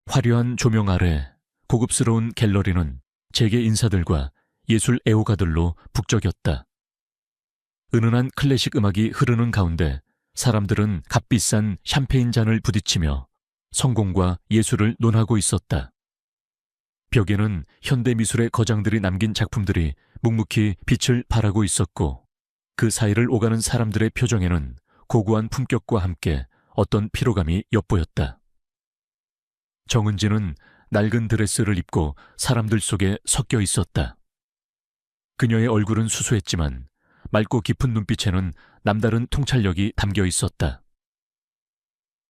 화려한 조명 아래 고급스러운 갤러리는 재계 인사들과 예술 애호가들로 북적였다. 은은한 클래식 음악이 흐르는 가운데 사람들은 값비싼 샴페인 잔을 부딪히며 성공과 예술을 논하고 있었다. 벽에는 현대미술의 거장들이 남긴 작품들이 묵묵히 빛을 발하고 있었고, 그 사이를 오가는 사람들의 표정에는 고고한 품격과 함께 어떤 피로감이 엿보였다. 정은지는 낡은 드레스를 입고 사람들 속에 섞여 있었다. 그녀의 얼굴은 수수했지만 맑고 깊은 눈빛에는 남다른 통찰력이 담겨 있었다.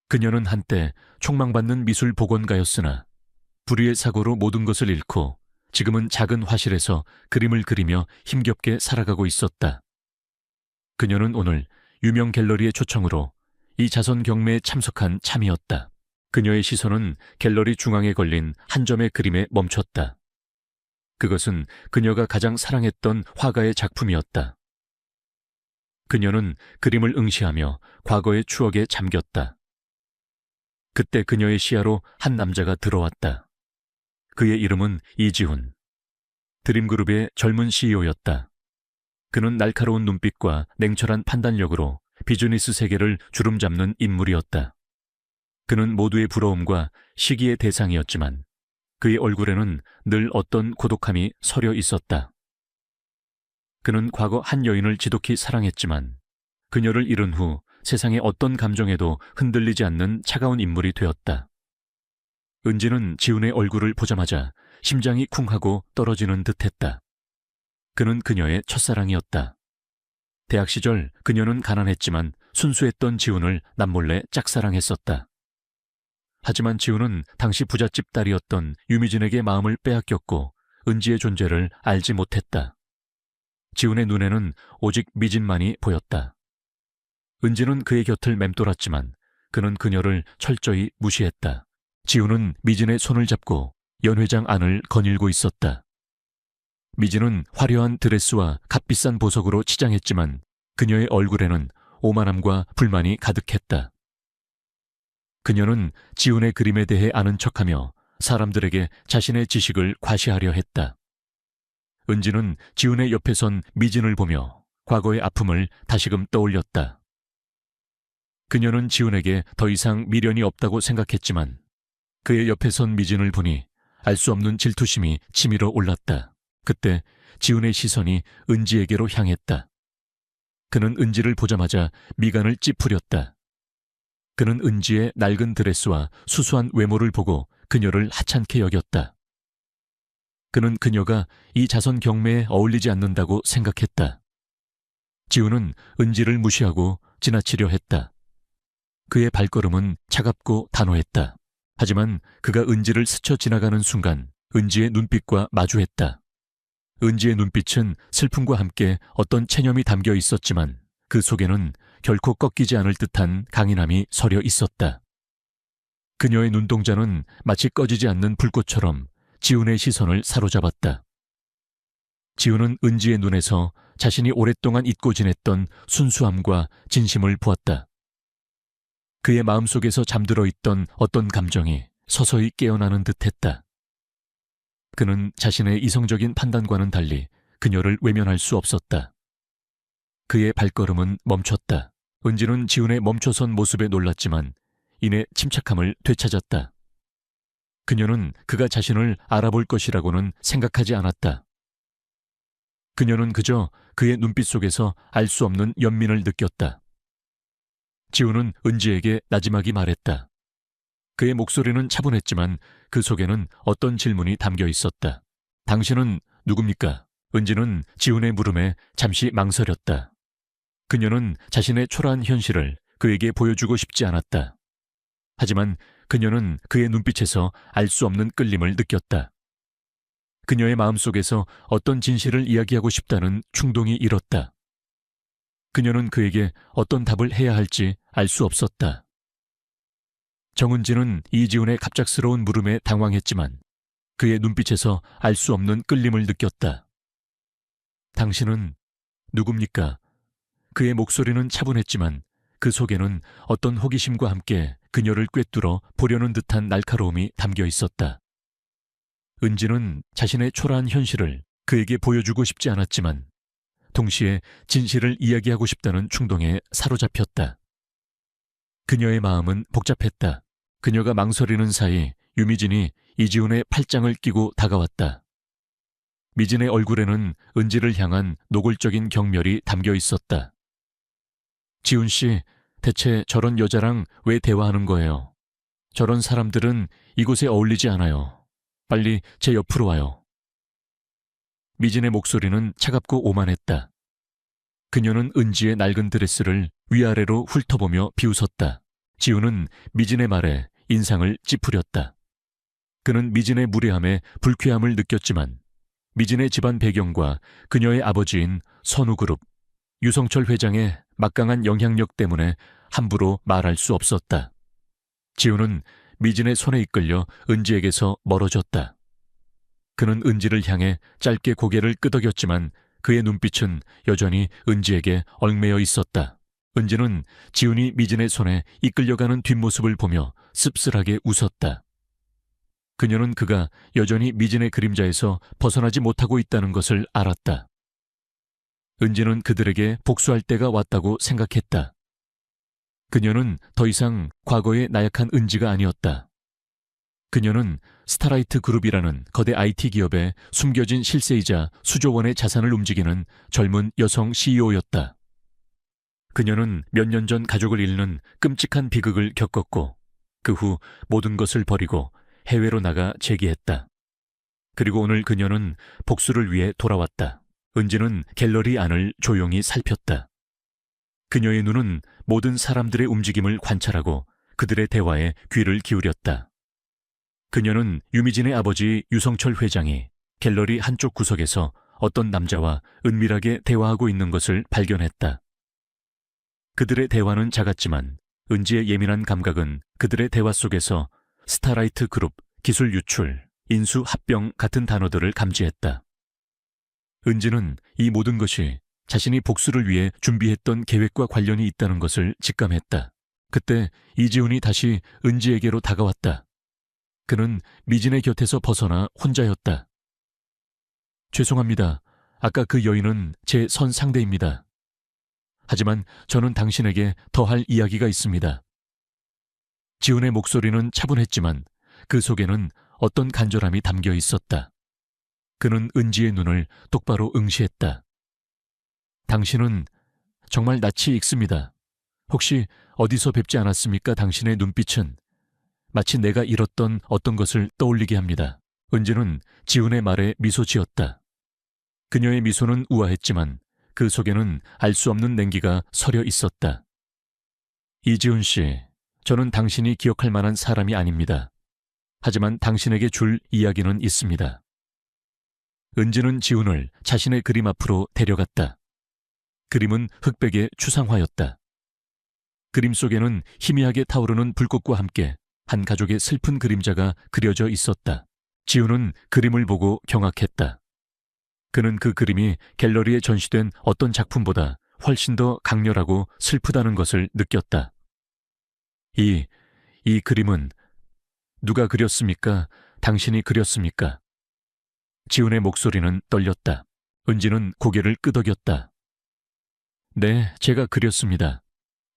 그녀는 한때 촉망받는 미술 복원가였으나 불의의 사고로 모든 것을 잃고 지금은 작은 화실에서 그림을 그리며 힘겹게 살아가고 있었다. 그녀는 오늘 유명 갤러리의 초청으로 이 자선 경매에 참석한 참이었다. 그녀의 시선은 갤러리 중앙에 걸린 한 점의 그림에 멈췄다. 그것은 그녀가 가장 사랑했던 화가의 작품이었다. 그녀는 그림을 응시하며 과거의 추억에 잠겼다. 그때 그녀의 시야로 한 남자가 들어왔다. 그의 이름은 이지훈. 드림그룹의 젊은 CEO였다. 그는 날카로운 눈빛과 냉철한 판단력으로 비즈니스 세계를 주름잡는 인물이었다. 그는 모두의 부러움과 시기의 대상이었지만 그의 얼굴에는 늘 어떤 고독함이 서려 있었다. 그는 과거 한 여인을 지독히 사랑했지만 그녀를 잃은 후 세상의 어떤 감정에도 흔들리지 않는 차가운 인물이 되었다. 은지는 지훈의 얼굴을 보자마자 심장이 쿵하고 떨어지는 듯했다. 그는 그녀의 첫사랑이었다. 대학 시절 그녀는 가난했지만 순수했던 지훈을 남몰래 짝사랑했었다. 하지만 지훈은 당시 부잣집 딸이었던 유미진에게 마음을 빼앗겼고 은지의 존재를 알지 못했다. 지훈의 눈에는 오직 미진만이 보였다. 은지는 그의 곁을 맴돌았지만 그는 그녀를 철저히 무시했다. 지훈은 미진의 손을 잡고 연회장 안을 거닐고 있었다. 미진은 화려한 드레스와 값비싼 보석으로 치장했지만 그녀의 얼굴에는 오만함과 불만이 가득했다. 그녀는 지훈의 그림에 대해 아는 척하며 사람들에게 자신의 지식을 과시하려 했다. 은지는 지훈의 옆에 선 미진을 보며 과거의 아픔을 다시금 떠올렸다. 그녀는 지훈에게 더 이상 미련이 없다고 생각했지만 그의 옆에 선 미진을 보니 알 수 없는 질투심이 치밀어 올랐다. 그때 지훈의 시선이 은지에게로 향했다. 그는 은지를 보자마자 미간을 찌푸렸다. 그는 은지의 낡은 드레스와 수수한 외모를 보고 그녀를 하찮게 여겼다. 그는 그녀가 이 자선 경매에 어울리지 않는다고 생각했다. 지훈은 은지를 무시하고 지나치려 했다. 그의 발걸음은 차갑고 단호했다. 하지만 그가 은지를 스쳐 지나가는 순간 은지의 눈빛과 마주했다. 은지의 눈빛은 슬픔과 함께 어떤 체념이 담겨 있었지만 그 속에는 결코 꺾이지 않을 듯한 강인함이 서려 있었다. 그녀의 눈동자는 마치 꺼지지 않는 불꽃처럼 지훈의 시선을 사로잡았다. 지훈은 은지의 눈에서 자신이 오랫동안 잊고 지냈던 순수함과 진심을 보았다. 그의 마음속에서 잠들어 있던 어떤 감정이 서서히 깨어나는 듯했다. 그는 자신의 이성적인 판단과는 달리 그녀를 외면할 수 없었다. 그의 발걸음은 멈췄다. 은지는 지훈의 멈춰선 모습에 놀랐지만 이내 침착함을 되찾았다. 그녀는 그가 자신을 알아볼 것이라고는 생각하지 않았다. 그녀는 그저 그의 눈빛 속에서 알 수 없는 연민을 느꼈다. 지훈은 은지에게 나지막이 말했다. 그의 목소리는 차분했지만 그 속에는 어떤 질문이 담겨 있었다. 당신은 누굽니까? 은지는 지훈의 물음에 잠시 망설였다. 그녀는 자신의 초라한 현실을 그에게 보여주고 싶지 않았다. 하지만 그녀는 그의 눈빛에서 알 수 없는 끌림을 느꼈다. 그녀의 마음속에서 어떤 진실을 이야기하고 싶다는 충동이 일었다. 그녀는 그에게 어떤 답을 해야 할지 알 수 없었다. 정은지는 이지훈의 갑작스러운 물음에 당황했지만 그의 눈빛에서 알 수 없는 끌림을 느꼈다. 당신은 누굽니까? 그의 목소리는 차분했지만 그 속에는 어떤 호기심과 함께 그녀를 꿰뚫어 보려는 듯한 날카로움이 담겨 있었다. 은지는 자신의 초라한 현실을 그에게 보여주고 싶지 않았지만 동시에 진실을 이야기하고 싶다는 충동에 사로잡혔다. 그녀의 마음은 복잡했다. 그녀가 망설이는 사이 유미진이 이지훈의 팔짱을 끼고 다가왔다. 미진의 얼굴에는 은지를 향한 노골적인 경멸이 담겨 있었다. 지훈 씨, 대체 저런 여자랑 왜 대화하는 거예요? 저런 사람들은 이곳에 어울리지 않아요. 빨리 제 옆으로 와요. 미진의 목소리는 차갑고 오만했다. 그녀는 은지의 낡은 드레스를 위아래로 훑어보며 비웃었다. 지훈은 미진의 말에 인상을 찌푸렸다. 그는 미진의 무례함에 불쾌함을 느꼈지만 미진의 집안 배경과 그녀의 아버지인 선우그룹, 유성철 회장의 막강한 영향력 때문에 함부로 말할 수 없었다. 지훈은 미진의 손에 이끌려 은지에게서 멀어졌다. 그는 은지를 향해 짧게 고개를 끄덕였지만 그의 눈빛은 여전히 은지에게 얽매여 있었다. 은지는 지훈이 미진의 손에 이끌려가는 뒷모습을 보며 씁쓸하게 웃었다. 그녀는 그가 여전히 미진의 그림자에서 벗어나지 못하고 있다는 것을 알았다. 은지는 그들에게 복수할 때가 왔다고 생각했다. 그녀는 더 이상 과거의 나약한 은지가 아니었다. 그녀는 스타라이트 그룹이라는 거대 IT 기업의 숨겨진 실세이자 수조 원의 자산을 움직이는 젊은 여성 CEO였다. 그녀는 몇 년 전 가족을 잃는 끔찍한 비극을 겪었고 그 후 모든 것을 버리고 해외로 나가 재기했다. 그리고 오늘 그녀는 복수를 위해 돌아왔다. 은지는 갤러리 안을 조용히 살폈다. 그녀의 눈은 모든 사람들의 움직임을 관찰하고 그들의 대화에 귀를 기울였다. 그녀는 유미진의 아버지 유성철 회장이 갤러리 한쪽 구석에서 어떤 남자와 은밀하게 대화하고 있는 것을 발견했다. 그들의 대화는 작았지만 은지의 예민한 감각은 그들의 대화 속에서 스타라이트 그룹, 기술 유출, 인수 합병 같은 단어들을 감지했다. 은지는 이 모든 것이 자신이 복수를 위해 준비했던 계획과 관련이 있다는 것을 직감했다. 그때 이지훈이 다시 은지에게로 다가왔다. 그는 미진의 곁에서 벗어나 혼자였다. 죄송합니다. 아까 그 여인은 제 선 상대입니다. 하지만 저는 당신에게 더 할 이야기가 있습니다. 지훈의 목소리는 차분했지만 그 속에는 어떤 간절함이 담겨 있었다. 그는 은지의 눈을 똑바로 응시했다. 당신은 정말 낯이 익습니다. 혹시 어디서 뵙지 않았습니까? 당신의 눈빛은 마치 내가 잃었던 어떤 것을 떠올리게 합니다. 은지는 지훈의 말에 미소 지었다. 그녀의 미소는 우아했지만 그 속에는 알 수 없는 냉기가 서려 있었다. 이지훈 씨, 저는 당신이 기억할 만한 사람이 아닙니다. 하지만 당신에게 줄 이야기는 있습니다. 은지는 지훈을 자신의 그림 앞으로 데려갔다. 그림은 흑백의 추상화였다. 그림 속에는 희미하게 타오르는 불꽃과 함께 한 가족의 슬픈 그림자가 그려져 있었다. 지훈은 그림을 보고 경악했다. 그는 그 그림이 갤러리에 전시된 어떤 작품보다 훨씬 더 강렬하고 슬프다는 것을 느꼈다. 이 그림은 누가 그렸습니까? 당신이 그렸습니까? 지훈의 목소리는 떨렸다. 은지는 고개를 끄덕였다. 네, 제가 그렸습니다.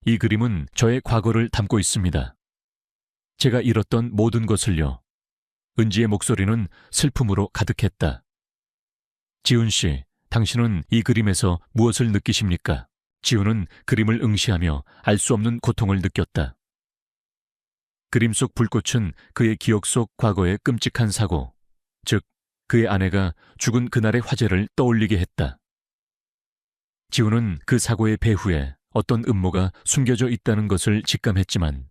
이 그림은 저의 과거를 담고 있습니다. 제가 잃었던 모든 것을요. 은지의 목소리는 슬픔으로 가득했다. 지훈 씨, 당신은 이 그림에서 무엇을 느끼십니까? 지훈은 그림을 응시하며 알 수 없는 고통을 느꼈다. 그림 속 불꽃은 그의 기억 속 과거의 끔찍한 사고, 즉 그의 아내가 죽은 그날의 화재를 떠올리게 했다. 지훈은 그 사고의 배후에 어떤 음모가 숨겨져 있다는 것을 직감했지만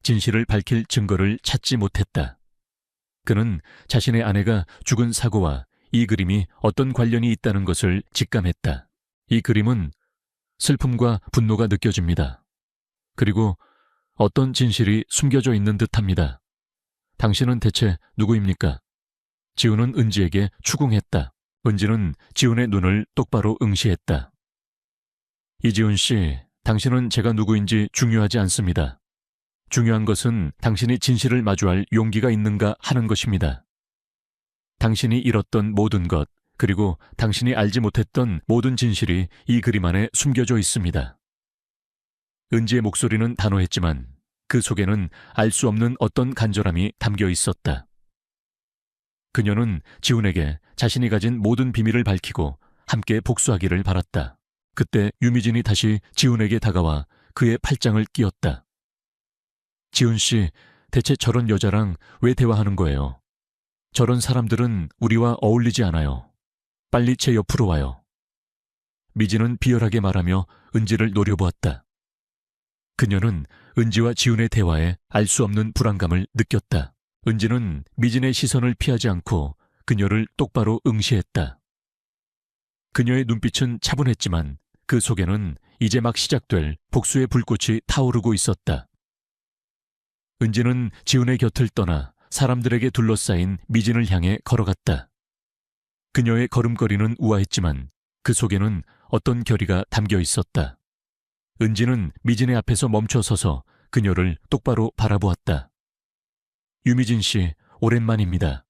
진실을 밝힐 증거를 찾지 못했다. 그는 자신의 아내가 죽은 사고와 이 그림이 어떤 관련이 있다는 것을 직감했다. 이 그림은 슬픔과 분노가 느껴집니다. 그리고 어떤 진실이 숨겨져 있는 듯합니다. 당신은 대체 누구입니까? 지훈은 은지에게 추궁했다. 은지는 지훈의 눈을 똑바로 응시했다. 이지훈 씨, 당신은 제가 누구인지 중요하지 않습니다. 중요한 것은 당신이 진실을 마주할 용기가 있는가 하는 것입니다. 당신이 잃었던 모든 것, 그리고 당신이 알지 못했던 모든 진실이 이 그림 안에 숨겨져 있습니다. 은지의 목소리는 단호했지만 그 속에는 알 수 없는 어떤 간절함이 담겨 있었다. 그녀는 지훈에게 자신이 가진 모든 비밀을 밝히고 함께 복수하기를 바랐다. 그때 유미진이 다시 지훈에게 다가와 그의 팔짱을 끼웠다. 지훈 씨, 대체 저런 여자랑 왜 대화하는 거예요? 저런 사람들은 우리와 어울리지 않아요. 빨리 제 옆으로 와요. 미진은 비열하게 말하며 은지를 노려보았다. 그녀는 은지와 지훈의 대화에 알 수 없는 불안감을 느꼈다. 은지는 미진의 시선을 피하지 않고 그녀를 똑바로 응시했다. 그녀의 눈빛은 차분했지만 그 속에는 이제 막 시작될 복수의 불꽃이 타오르고 있었다. 은지는 지훈의 곁을 떠나 사람들에게 둘러싸인 미진을 향해 걸어갔다. 그녀의 걸음걸이는 우아했지만 그 속에는 어떤 결의가 담겨 있었다. 은지는 미진의 앞에서 멈춰서서 그녀를 똑바로 바라보았다. 유미진 씨, 오랜만입니다.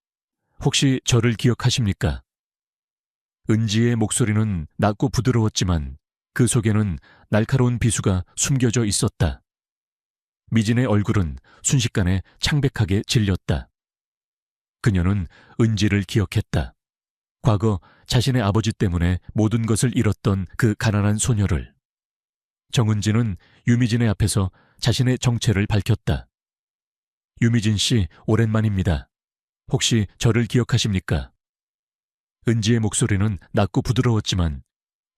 혹시 저를 기억하십니까? 은지의 목소리는 낮고 부드러웠지만 그 속에는 날카로운 비수가 숨겨져 있었다. 미진의 얼굴은 순식간에 창백하게 질렸다. 그녀는 은지를 기억했다. 과거 자신의 아버지 때문에 모든 것을 잃었던 그 가난한 소녀를. 정은지는 유미진의 앞에서 자신의 정체를 밝혔다. 유미진 씨, 오랜만입니다. 혹시 저를 기억하십니까? 은지의 목소리는 낮고 부드러웠지만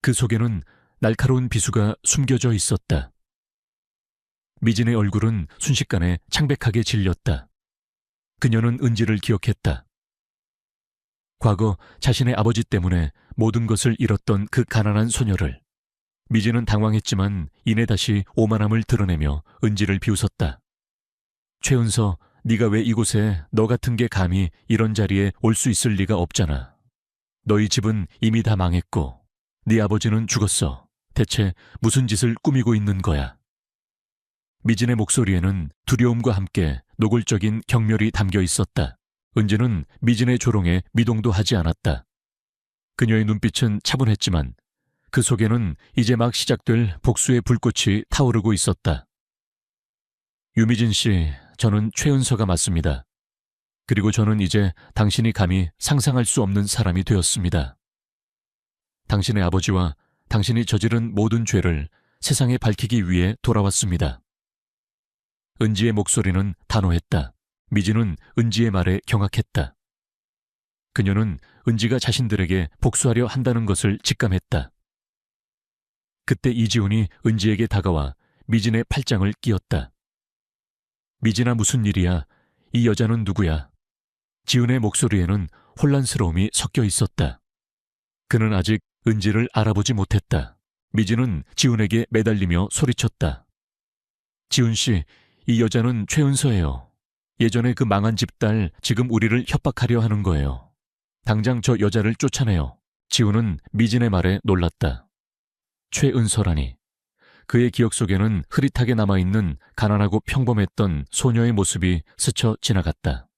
그 속에는 날카로운 비수가 숨겨져 있었다. 미진의 얼굴은 순식간에 창백하게 질렸다. 그녀는 은지를 기억했다. 과거 자신의 아버지 때문에 모든 것을 잃었던 그 가난한 소녀를. 미진은 당황했지만 이내 다시 오만함을 드러내며 은지를 비웃었다. 최은서, 네가 왜 이곳에 너 같은 게 감히 이런 자리에 올 수 있을 리가 없잖아. 너희 집은 이미 다 망했고 네 아버지는 죽었어. 대체 무슨 짓을 꾸미고 있는 거야? 미진의 목소리에는 두려움과 함께 노골적인 경멸이 담겨 있었다. 은지는 미진의 조롱에 미동도 하지 않았다. 그녀의 눈빛은 차분했지만 그 속에는 이제 막 시작될 복수의 불꽃이 타오르고 있었다. 유미진 씨, 저는 최은서가 맞습니다. 그리고 저는 이제 당신이 감히 상상할 수 없는 사람이 되었습니다. 당신의 아버지와 당신이 저지른 모든 죄를 세상에 밝히기 위해 돌아왔습니다. 은지의 목소리는 단호했다. 미진은 은지의 말에 경악했다. 그녀는 은지가 자신들에게 복수하려 한다는 것을 직감했다. 그때 이지훈이 은지에게 다가와 미진의 팔짱을 끼웠다. 미진아, 무슨 일이야? 이 여자는 누구야? 지훈의 목소리에는 혼란스러움이 섞여 있었다. 그는 아직 은지를 알아보지 못했다. 미진은 지훈에게 매달리며 소리쳤다. 지훈 씨, 이 여자는 최은서예요. 예전에 그 망한 집 딸 지금 우리를 협박하려 하는 거예요. 당장 저 여자를 쫓아내요. 지훈은 미진의 말에 놀랐다. 최은서라니. 그의 기억 속에는 흐릿하게 남아있는 가난하고 평범했던 소녀의 모습이 스쳐 지나갔다.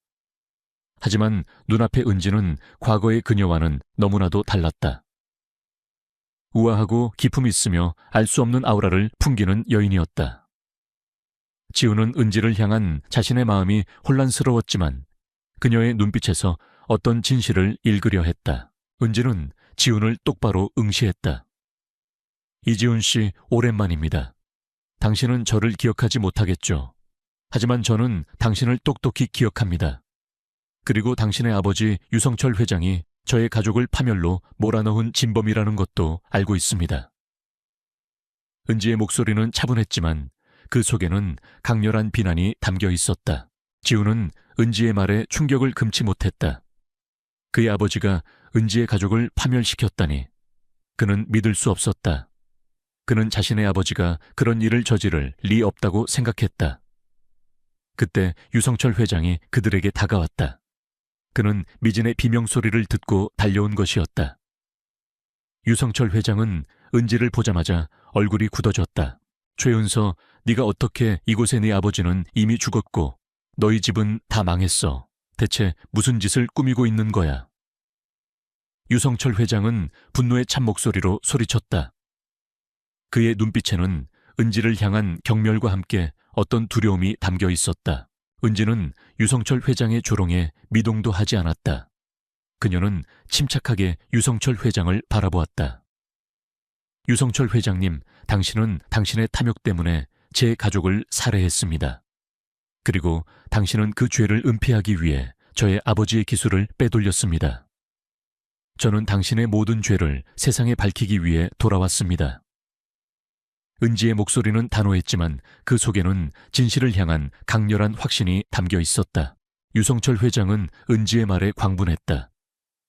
하지만 눈앞의 은지는 과거의 그녀와는 너무나도 달랐다. 우아하고 기품 있으며 알 수 없는 아우라를 풍기는 여인이었다. 지훈은 은지를 향한 자신의 마음이 혼란스러웠지만 그녀의 눈빛에서 어떤 진실을 읽으려 했다. 은지는 지훈을 똑바로 응시했다. 이지훈 씨, 오랜만입니다. 당신은 저를 기억하지 못하겠죠. 하지만 저는 당신을 똑똑히 기억합니다. 그리고 당신의 아버지 유성철 회장이 저의 가족을 파멸로 몰아넣은 진범이라는 것도 알고 있습니다. 은지의 목소리는 차분했지만 그 속에는 강렬한 비난이 담겨 있었다. 지훈은 은지의 말에 충격을 금치 못했다. 그의 아버지가 은지의 가족을 파멸시켰다니. 그는 믿을 수 없었다. 그는 자신의 아버지가 그런 일을 저지를 리 없다고 생각했다. 그때 유성철 회장이 그들에게 다가왔다. 그는 미진의 비명소리를 듣고 달려온 것이었다. 유성철 회장은 은지를 보자마자 얼굴이 굳어졌다. 최은서, 네가 어떻게 이곳에 네 아버지는 이미 죽었고 너희 집은 다 망했어. 대체 무슨 짓을 꾸미고 있는 거야? 유성철 회장은 분노의 찬 목소리로 소리쳤다. 그의 눈빛에는 은지를 향한 경멸과 함께 어떤 두려움이 담겨 있었다. 은지는 유성철 회장의 조롱에 미동도 하지 않았다. 그녀는 침착하게 유성철 회장을 바라보았다. 유성철 회장님, 당신은 당신의 탐욕 때문에 제 가족을 살해했습니다. 그리고 당신은 그 죄를 은폐하기 위해 저의 아버지의 기술을 빼돌렸습니다. 저는 당신의 모든 죄를 세상에 밝히기 위해 돌아왔습니다. 은지의 목소리는 단호했지만 그 속에는 진실을 향한 강렬한 확신이 담겨 있었다. 유성철 회장은 은지의 말에 광분했다.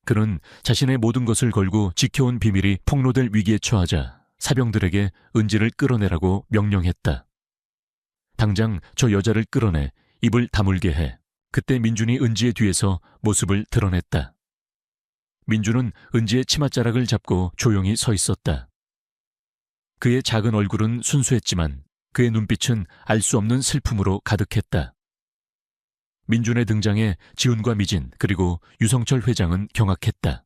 그는 자신의 모든 것을 걸고 지켜온 비밀이 폭로될 위기에 처하자 사병들에게 은지를 끌어내라고 명령했다. 당장 저 여자를 끌어내 입을 다물게 해. 그때 민준이 은지의 뒤에서 모습을 드러냈다. 민준은 은지의 치맛자락을 잡고 조용히 서 있었다. 그의 작은 얼굴은 순수했지만 그의 눈빛은 알 수 없는 슬픔으로 가득했다. 민준의 등장에 지훈과 미진 그리고 유성철 회장은 경악했다.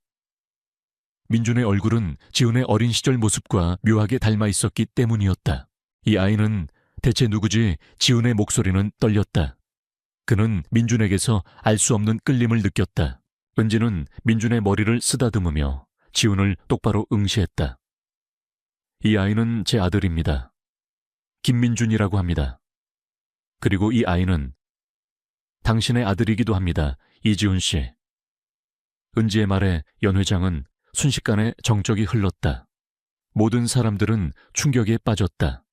민준의 얼굴은 지훈의 어린 시절 모습과 묘하게 닮아 있었기 때문이었다. 이 아이는 대체 누구지? 지훈의 목소리는 떨렸다. 그는 민준에게서 알 수 없는 끌림을 느꼈다. 은지는 민준의 머리를 쓰다듬으며 지훈을 똑바로 응시했다. 이 아이는 제 아들입니다. 김민준이라고 합니다. 그리고 이 아이는 당신의 아들이기도 합니다. 이지훈 씨. 은지의 말에 연 회장은 순식간에 정적이 흘렀다. 모든 사람들은 충격에 빠졌다.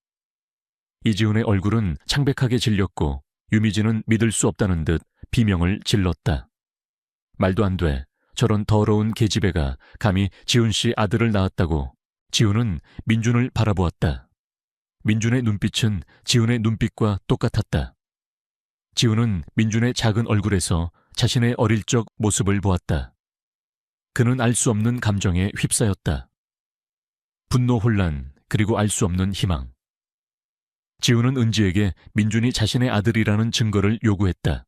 이지훈의 얼굴은 창백하게 질렸고 유미진은 믿을 수 없다는 듯 비명을 질렀다. 말도 안 돼. 저런 더러운 계집애가 감히 지훈 씨 아들을 낳았다고. 지훈은 민준을 바라보았다. 민준의 눈빛은 지훈의 눈빛과 똑같았다. 지훈은 민준의 작은 얼굴에서 자신의 어릴 적 모습을 보았다. 그는 알 수 없는 감정에 휩싸였다. 분노, 혼란, 그리고 알 수 없는 희망. 지훈은 은지에게 민준이 자신의 아들이라는 증거를 요구했다.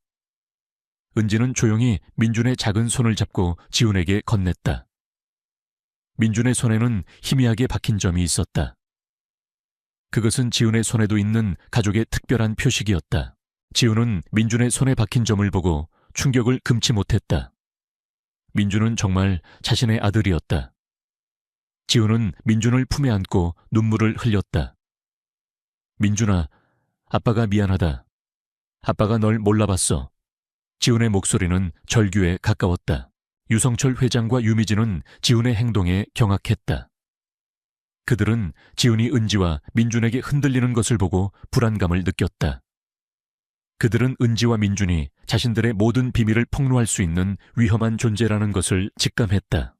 은지는 조용히 민준의 작은 손을 잡고 지훈에게 건넸다. 민준의 손에는 희미하게 박힌 점이 있었다. 그것은 지훈의 손에도 있는 가족의 특별한 표식이었다. 지훈은 민준의 손에 박힌 점을 보고 충격을 금치 못했다. 민준은 정말 자신의 아들이었다. 지훈은 민준을 품에 안고 눈물을 흘렸다. 민준아, 아빠가 미안하다. 아빠가 널 몰라봤어. 지훈의 목소리는 절규에 가까웠다. 유성철 회장과 유미진은 지훈의 행동에 경악했다. 그들은 지훈이 은지와 민준에게 흔들리는 것을 보고 불안감을 느꼈다. 그들은 은지와 민준이 자신들의 모든 비밀을 폭로할 수 있는 위험한 존재라는 것을 직감했다.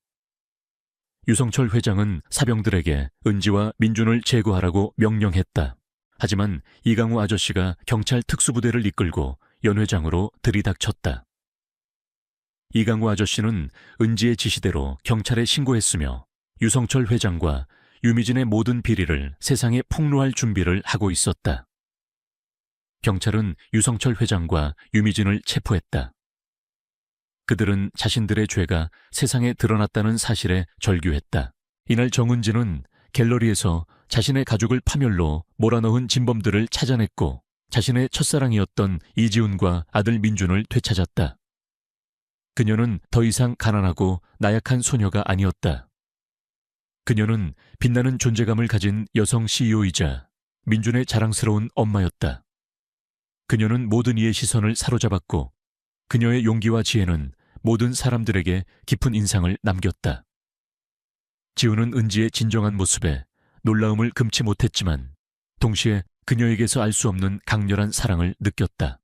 유성철 회장은 사병들에게 은지와 민준을 제거하라고 명령했다. 하지만 이강우 아저씨가 경찰 특수부대를 이끌고 연 회장으로 들이닥쳤다. 이강우 아저씨는 은지의 지시대로 경찰에 신고했으며 유성철 회장과 유미진의 모든 비리를 세상에 폭로할 준비를 하고 있었다. 경찰은 유성철 회장과 유미진을 체포했다. 그들은 자신들의 죄가 세상에 드러났다는 사실에 절규했다. 이날 정은지는 갤러리에서 자신의 가족을 파멸로 몰아넣은 진범들을 찾아냈고 자신의 첫사랑이었던 이지훈과 아들 민준을 되찾았다. 그녀는 더 이상 가난하고 나약한 소녀가 아니었다. 그녀는 빛나는 존재감을 가진 여성 CEO이자 민준의 자랑스러운 엄마였다. 그녀는 모든 이의 시선을 사로잡았고 그녀의 용기와 지혜는 모든 사람들에게 깊은 인상을 남겼다. 지훈은 은지의 진정한 모습에 놀라움을 금치 못했지만 동시에 그녀에게서 알 수 없는 강렬한 사랑을 느꼈다.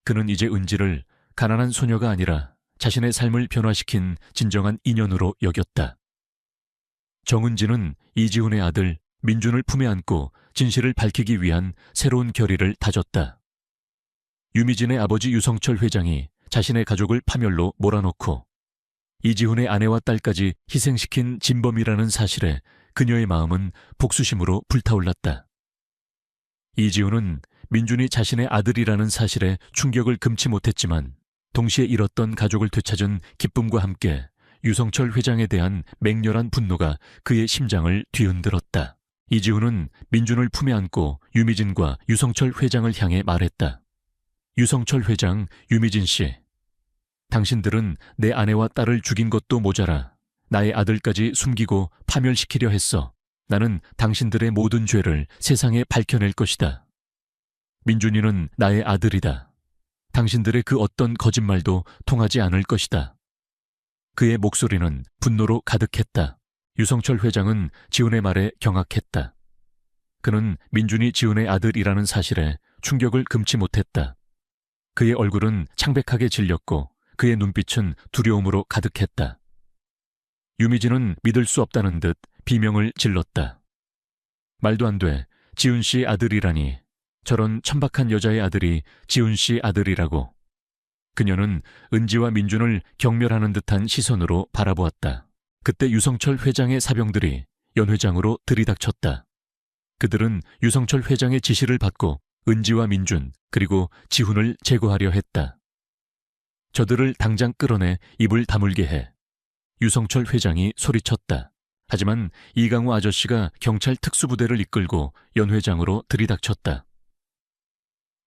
그는 이제 은지를 가난한 소녀가 아니라 자신의 삶을 변화시킨 진정한 인연으로 여겼다. 정은지는 이지훈의 아들 민준을 품에 안고 진실을 밝히기 위한 새로운 결의를 다졌다. 유미진의 아버지 유성철 회장이 자신의 가족을 파멸로 몰아넣고 이지훈의 아내와 딸까지 희생시킨 진범이라는 사실에 그녀의 마음은 복수심으로 불타올랐다. 이지훈은 민준이 자신의 아들이라는 사실에 충격을 금치 못했지만 동시에 잃었던 가족을 되찾은 기쁨과 함께 유성철 회장에 대한 맹렬한 분노가 그의 심장을 뒤흔들었다. 이지훈은 민준을 품에 안고 유미진과 유성철 회장을 향해 말했다. 유성철 회장, 유미진 씨. 당신들은 내 아내와 딸을 죽인 것도 모자라 나의 아들까지 숨기고 파멸시키려 했어. 나는 당신들의 모든 죄를 세상에 밝혀낼 것이다. 민준이는 나의 아들이다. 당신들의 그 어떤 거짓말도 통하지 않을 것이다. 그의 목소리는 분노로 가득했다. 유성철 회장은 지훈의 말에 경악했다. 그는 민준이 지훈의 아들이라는 사실에 충격을 금치 못했다. 그의 얼굴은 창백하게 질렸고 그의 눈빛은 두려움으로 가득했다. 유미진은 믿을 수 없다는 듯 비명을 질렀다. 말도 안 돼. 지훈 씨 아들이라니. 저런 천박한 여자의 아들이 지훈 씨 아들이라고. 그녀는 은지와 민준을 경멸하는 듯한 시선으로 바라보았다. 그때 유성철 회장의 사병들이 연 회장으로 들이닥쳤다. 그들은 유성철 회장의 지시를 받고 은지와 민준 그리고 지훈을 제거하려 했다. 저들을 당장 끌어내 입을 다물게 해. 유성철 회장이 소리쳤다. 하지만 이강우 아저씨가 경찰 특수부대를 이끌고 연 회장으로 들이닥쳤다.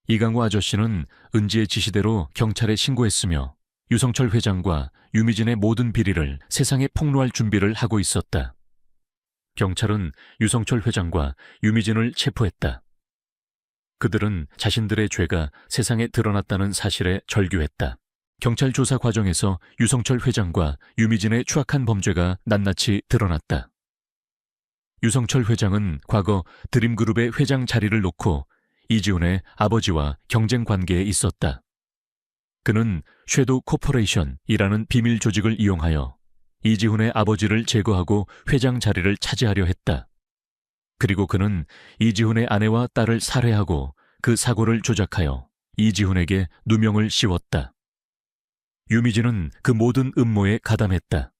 이강우 아저씨는 은지의 지시대로 경찰에 신고했으며 유성철 회장과 유미진의 모든 비리를 세상에 폭로할 준비를 하고 있었다. 경찰은 유성철 회장과 유미진을 체포했다. 그들은 자신들의 죄가 세상에 드러났다는 사실에 절규했다. 경찰 조사 과정에서 유성철 회장과 유미진의 추악한 범죄가 낱낱이 드러났다. 유성철 회장은 과거 드림그룹의 회장 자리를 놓고 이지훈의 아버지와 경쟁 관계에 있었다. 그는 섀도우 코퍼레이션이라는 비밀 조직을 이용하여 이지훈의 아버지를 제거하고 회장 자리를 차지하려 했다. 그리고 그는 이지훈의 아내와 딸을 살해하고 그 사고를 조작하여 이지훈에게 누명을 씌웠다. 유미진은 그 모든 음모에 가담했다.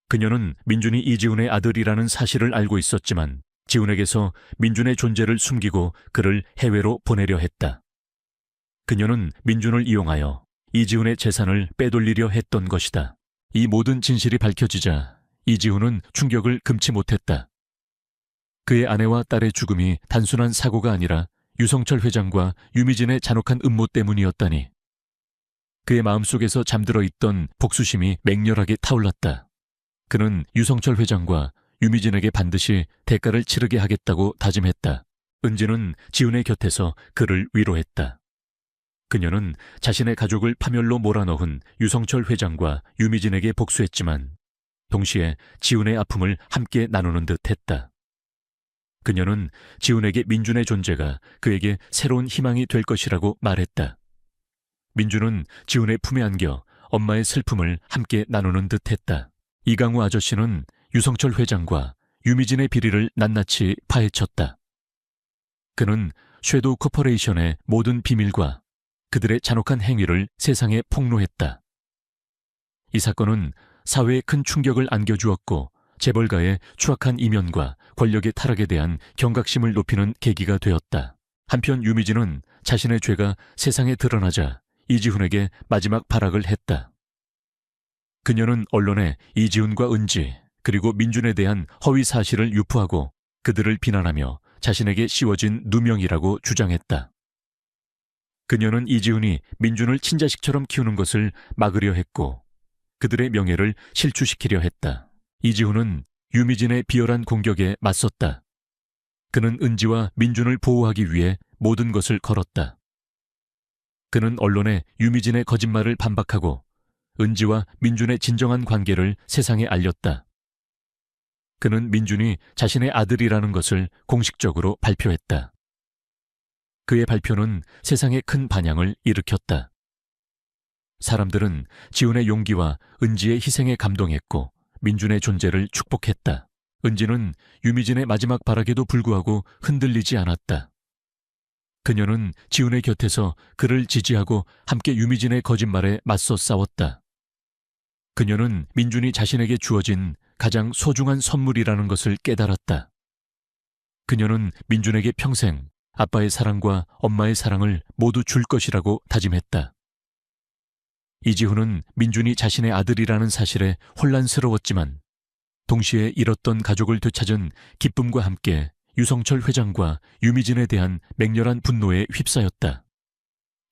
그녀는 민준이 이지훈의 아들이라는 사실을 알고 있었지만 지훈에게서 민준의 존재를 숨기고 그를 해외로 보내려 했다. 그녀는 민준을 이용하여 이지훈의 재산을 빼돌리려 했던 것이다. 이 모든 진실이 밝혀지자 이지훈은 충격을 금치 못했다. 그의 아내와 딸의 죽음이 단순한 사고가 아니라 유성철 회장과 유미진의 잔혹한 음모 때문이었다니. 그의 마음속에서 잠들어 있던 복수심이 맹렬하게 타올랐다. 그는 유성철 회장과 유미진에게 반드시 대가를 치르게 하겠다고 다짐했다. 은지는 지훈의 곁에서 그를 위로했다. 그녀는 자신의 가족을 파멸로 몰아넣은 유성철 회장과 유미진에게 복수했지만 동시에 지훈의 아픔을 함께 나누는 듯 했다. 그녀는 지훈에게 민준의 존재가 그에게 새로운 희망이 될 것이라고 말했다. 민준은 지훈의 품에 안겨 엄마의 슬픔을 함께 나누는 듯 했다. 이강우 아저씨는 유성철 회장과 유미진의 비리를 낱낱이 파헤쳤다. 그는 섀도우 코퍼레이션의 모든 비밀과 그들의 잔혹한 행위를 세상에 폭로했다. 이 사건은 사회에 큰 충격을 안겨주었고 재벌가의 추악한 이면과 권력의 타락에 대한 경각심을 높이는 계기가 되었다. 한편 유미진은 자신의 죄가 세상에 드러나자 이지훈에게 마지막 발악을 했다. 그녀는 언론에 이지훈과 은지 그리고 민준에 대한 허위 사실을 유포하고 그들을 비난하며 자신에게 씌워진 누명이라고 주장했다. 그녀는 이지훈이 민준을 친자식처럼 키우는 것을 막으려 했고 그들의 명예를 실추시키려 했다. 이지훈은 유미진의 비열한 공격에 맞섰다. 그는 은지와 민준을 보호하기 위해 모든 것을 걸었다. 그는 언론에 유미진의 거짓말을 반박하고 은지와 민준의 진정한 관계를 세상에 알렸다. 그는 민준이 자신의 아들이라는 것을 공식적으로 발표했다. 그의 발표는 세상에 큰 반향을 일으켰다. 사람들은 지훈의 용기와 은지의 희생에 감동했고 민준의 존재를 축복했다. 은지는 유미진의 마지막 발악에도 불구하고 흔들리지 않았다. 그녀는 지훈의 곁에서 그를 지지하고 함께 유미진의 거짓말에 맞서 싸웠다. 그녀는 민준이 자신에게 주어진 가장 소중한 선물이라는 것을 깨달았다. 그녀는 민준에게 평생 아빠의 사랑과 엄마의 사랑을 모두 줄 것이라고 다짐했다. 이지훈은 민준이 자신의 아들이라는 사실에 혼란스러웠지만 동시에 잃었던 가족을 되찾은 기쁨과 함께 유성철 회장과 유미진에 대한 맹렬한 분노에 휩싸였다.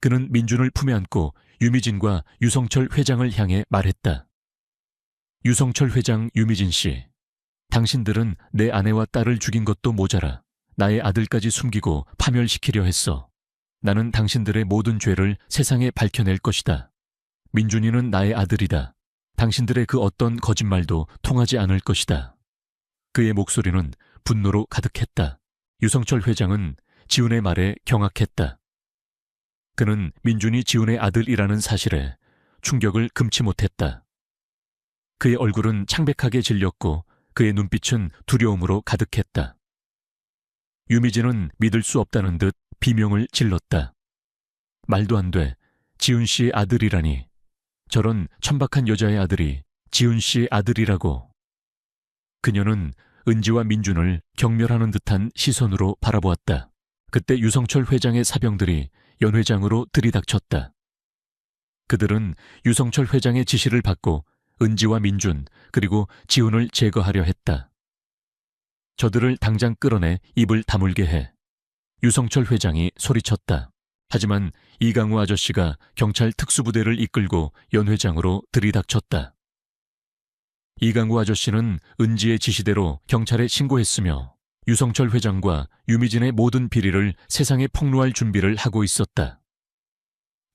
그는 민준을 품에 안고 유미진과 유성철 회장을 향해 말했다. 유성철 회장, 유미진 씨, 당신들은 내 아내와 딸을 죽인 것도 모자라 나의 아들까지 숨기고 파멸시키려 했어. 나는 당신들의 모든 죄를 세상에 밝혀낼 것이다. 민준이는 나의 아들이다. 당신들의 그 어떤 거짓말도 통하지 않을 것이다. 그의 목소리는 분노로 가득했다. 유성철 회장은 지훈의 말에 경악했다. 그는 민준이 지훈의 아들이라는 사실에 충격을 금치 못했다. 그의 얼굴은 창백하게 질렸고 그의 눈빛은 두려움으로 가득했다. 유미진은 믿을 수 없다는 듯 비명을 질렀다. 말도 안 돼. 지훈 씨의 아들이라니. 저런 천박한 여자의 아들이 지훈 씨의 아들이라고. 그녀는 은지와 민준을 경멸하는 듯한 시선으로 바라보았다. 그때 유성철 회장의 사병들이 연 회장으로 들이닥쳤다. 그들은 유성철 회장의 지시를 받고 은지와 민준 그리고 지훈을 제거하려 했다. 저들을 당장 끌어내 입을 다물게 해. 유성철 회장이 소리쳤다. 하지만 이강우 아저씨가 경찰 특수부대를 이끌고 연 회장으로 들이닥쳤다. 이강우 아저씨는 은지의 지시대로 경찰에 신고했으며 유성철 회장과 유미진의 모든 비리를 세상에 폭로할 준비를 하고 있었다.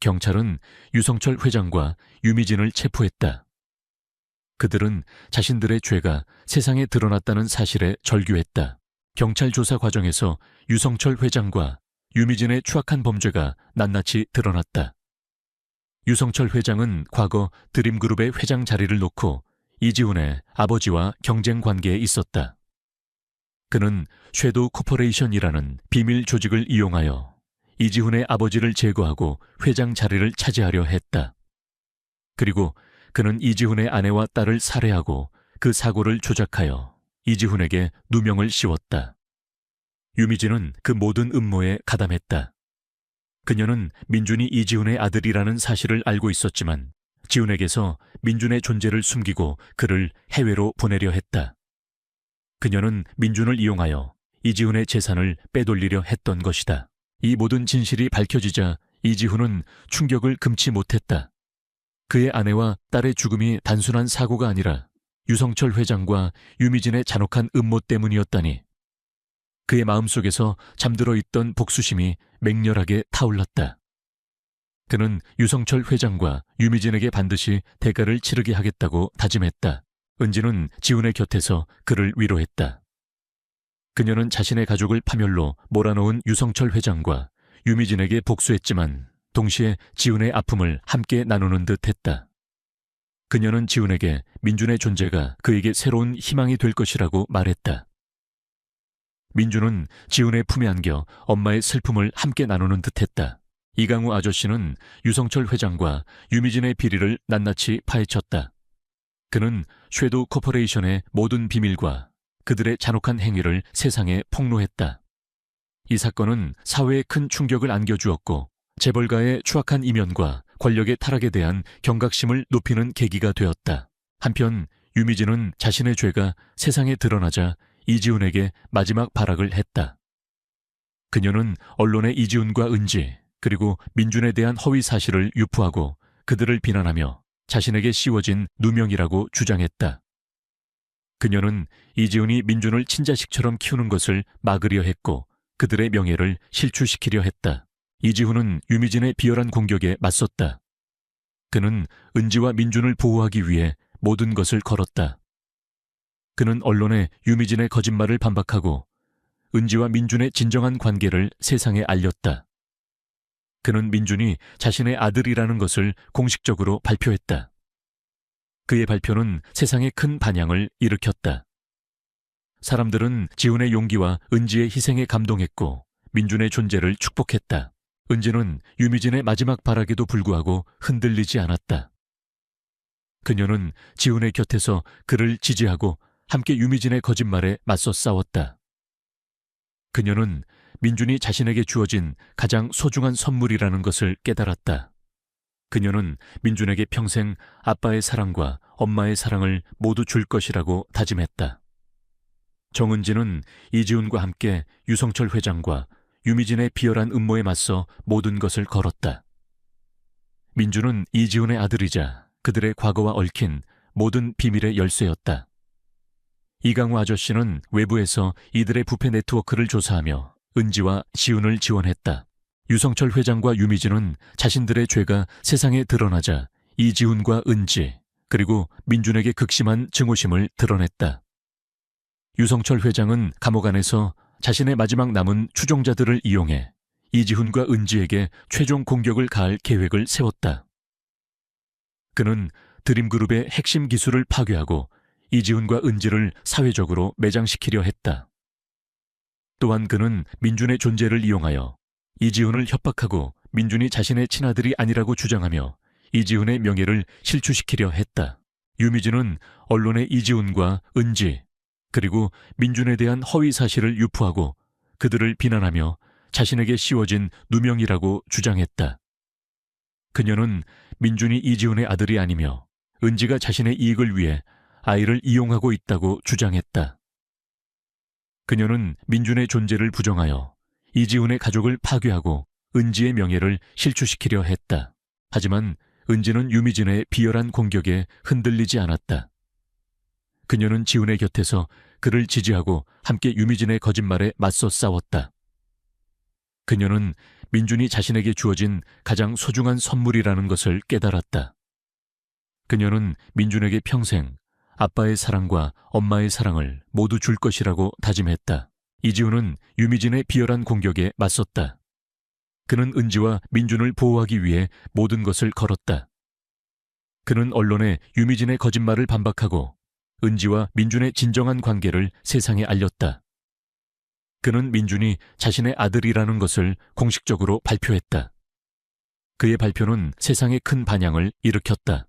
경찰은 유성철 회장과 유미진을 체포했다. 그들은 자신들의 죄가 세상에 드러났다는 사실에 절규했다. 경찰 조사 과정에서 유성철 회장과 유미진의 추악한 범죄가 낱낱이 드러났다. 유성철 회장은 과거 드림그룹의 회장 자리를 놓고 이지훈의 아버지와 경쟁 관계에 있었다. 그는 섀도우 코퍼레이션이라는 비밀 조직을 이용하여 이지훈의 아버지를 제거하고 회장 자리를 차지하려 했다. 그리고 그는 이지훈의 아내와 딸을 살해하고 그 사고를 조작하여 이지훈에게 누명을 씌웠다. 유미진은 그 모든 음모에 가담했다. 그녀는 민준이 이지훈의 아들이라는 사실을 알고 있었지만 지훈에게서 민준의 존재를 숨기고 그를 해외로 보내려 했다. 그녀는 민준을 이용하여 이지훈의 재산을 빼돌리려 했던 것이다. 이 모든 진실이 밝혀지자 이지훈은 충격을 금치 못했다. 그의 아내와 딸의 죽음이 단순한 사고가 아니라 유성철 회장과 유미진의 잔혹한 음모 때문이었다니. 그의 마음속에서 잠들어 있던 복수심이 맹렬하게 타올랐다. 그는 유성철 회장과 유미진에게 반드시 대가를 치르게 하겠다고 다짐했다. 은지는 지훈의 곁에서 그를 위로했다. 그녀는 자신의 가족을 파멸로 몰아넣은 유성철 회장과 유미진에게 복수했지만 동시에 지훈의 아픔을 함께 나누는 듯 했다. 그녀는 지훈에게 민준의 존재가 그에게 새로운 희망이 될 것이라고 말했다. 민준은 지훈의 품에 안겨 엄마의 슬픔을 함께 나누는 듯 했다. 이강우 아저씨는 유성철 회장과 유미진의 비리를 낱낱이 파헤쳤다. 그는 섀도우 코퍼레이션의 모든 비밀과 그들의 잔혹한 행위를 세상에 폭로했다. 이 사건은 사회에 큰 충격을 안겨주었고 재벌가의 추악한 이면과 권력의 타락에 대한 경각심을 높이는 계기가 되었다. 한편 유미진은 자신의 죄가 세상에 드러나자 이지훈에게 마지막 발악을 했다. 그녀는 언론에 이지훈과 은지 그리고 민준에 대한 허위 사실을 유포하고 그들을 비난하며 자신에게 씌워진 누명이라고 주장했다. 그녀는 이지훈이 민준을 친자식처럼 키우는 것을 막으려 했고 그들의 명예를 실추시키려 했다. 이지훈은 유미진의 비열한 공격에 맞섰다. 그는 은지와 민준을 보호하기 위해 모든 것을 걸었다. 그는 언론에 유미진의 거짓말을 반박하고 은지와 민준의 진정한 관계를 세상에 알렸다. 그는 민준이 자신의 아들이라는 것을 공식적으로 발표했다. 그의 발표는 세상에 큰 반향을 일으켰다. 사람들은 지훈의 용기와 은지의 희생에 감동했고 민준의 존재를 축복했다. 은지는 유미진의 마지막 발악에도 불구하고 흔들리지 않았다. 그녀는 지훈의 곁에서 그를 지지하고 함께 유미진의 거짓말에 맞서 싸웠다. 그녀는 민준이 자신에게 주어진 가장 소중한 선물이라는 것을 깨달았다. 그녀는 민준에게 평생 아빠의 사랑과 엄마의 사랑을 모두 줄 것이라고 다짐했다. 정은지는 이지훈과 함께 유성철 회장과 유미진의 비열한 음모에 맞서 모든 것을 걸었다. 민준은 이지훈의 아들이자 그들의 과거와 얽힌 모든 비밀의 열쇠였다. 이강우 아저씨는 외부에서 이들의 부패 네트워크를 조사하며 은지와 지훈을 지원했다. 유성철 회장과 유미진은 자신들의 죄가 세상에 드러나자 이지훈과 은지 그리고 민준에게 극심한 증오심을 드러냈다. 유성철 회장은 감옥 안에서 자신의 마지막 남은 추종자들을 이용해 이지훈과 은지에게 최종 공격을 가할 계획을 세웠다. 그는 드림그룹의 핵심 기술을 파괴하고 이지훈과 은지를 사회적으로 매장시키려 했다. 또한 그는 민준의 존재를 이용하여 이지훈을 협박하고 민준이 자신의 친아들이 아니라고 주장하며 이지훈의 명예를 실추시키려 했다. 유미진은 언론에 이지훈과 은지 그리고 민준에 대한 허위 사실을 유포하고 그들을 비난하며 자신에게 씌워진 누명이라고 주장했다. 그녀는 민준이 이지훈의 아들이 아니며 은지가 자신의 이익을 위해 아이를 이용하고 있다고 주장했다. 그녀는 민준의 존재를 부정하여 이지훈의 가족을 파괴하고 은지의 명예를 실추시키려 했다. 하지만 은지는 유미진의 비열한 공격에 흔들리지 않았다. 그녀는 지훈의 곁에서 그를 지지하고 함께 유미진의 거짓말에 맞서 싸웠다. 그녀는 민준이 자신에게 주어진 가장 소중한 선물이라는 것을 깨달았다. 그녀는 민준에게 평생 아빠의 사랑과 엄마의 사랑을 모두 줄 것이라고 다짐했다. 이지훈은 유미진의 비열한 공격에 맞섰다. 그는 은지와 민준을 보호하기 위해 모든 것을 걸었다. 그는 언론에 유미진의 거짓말을 반박하고 은지와 민준의 진정한 관계를 세상에 알렸다. 그는 민준이 자신의 아들이라는 것을 공식적으로 발표했다. 그의 발표는 세상에 큰 반향을 일으켰다.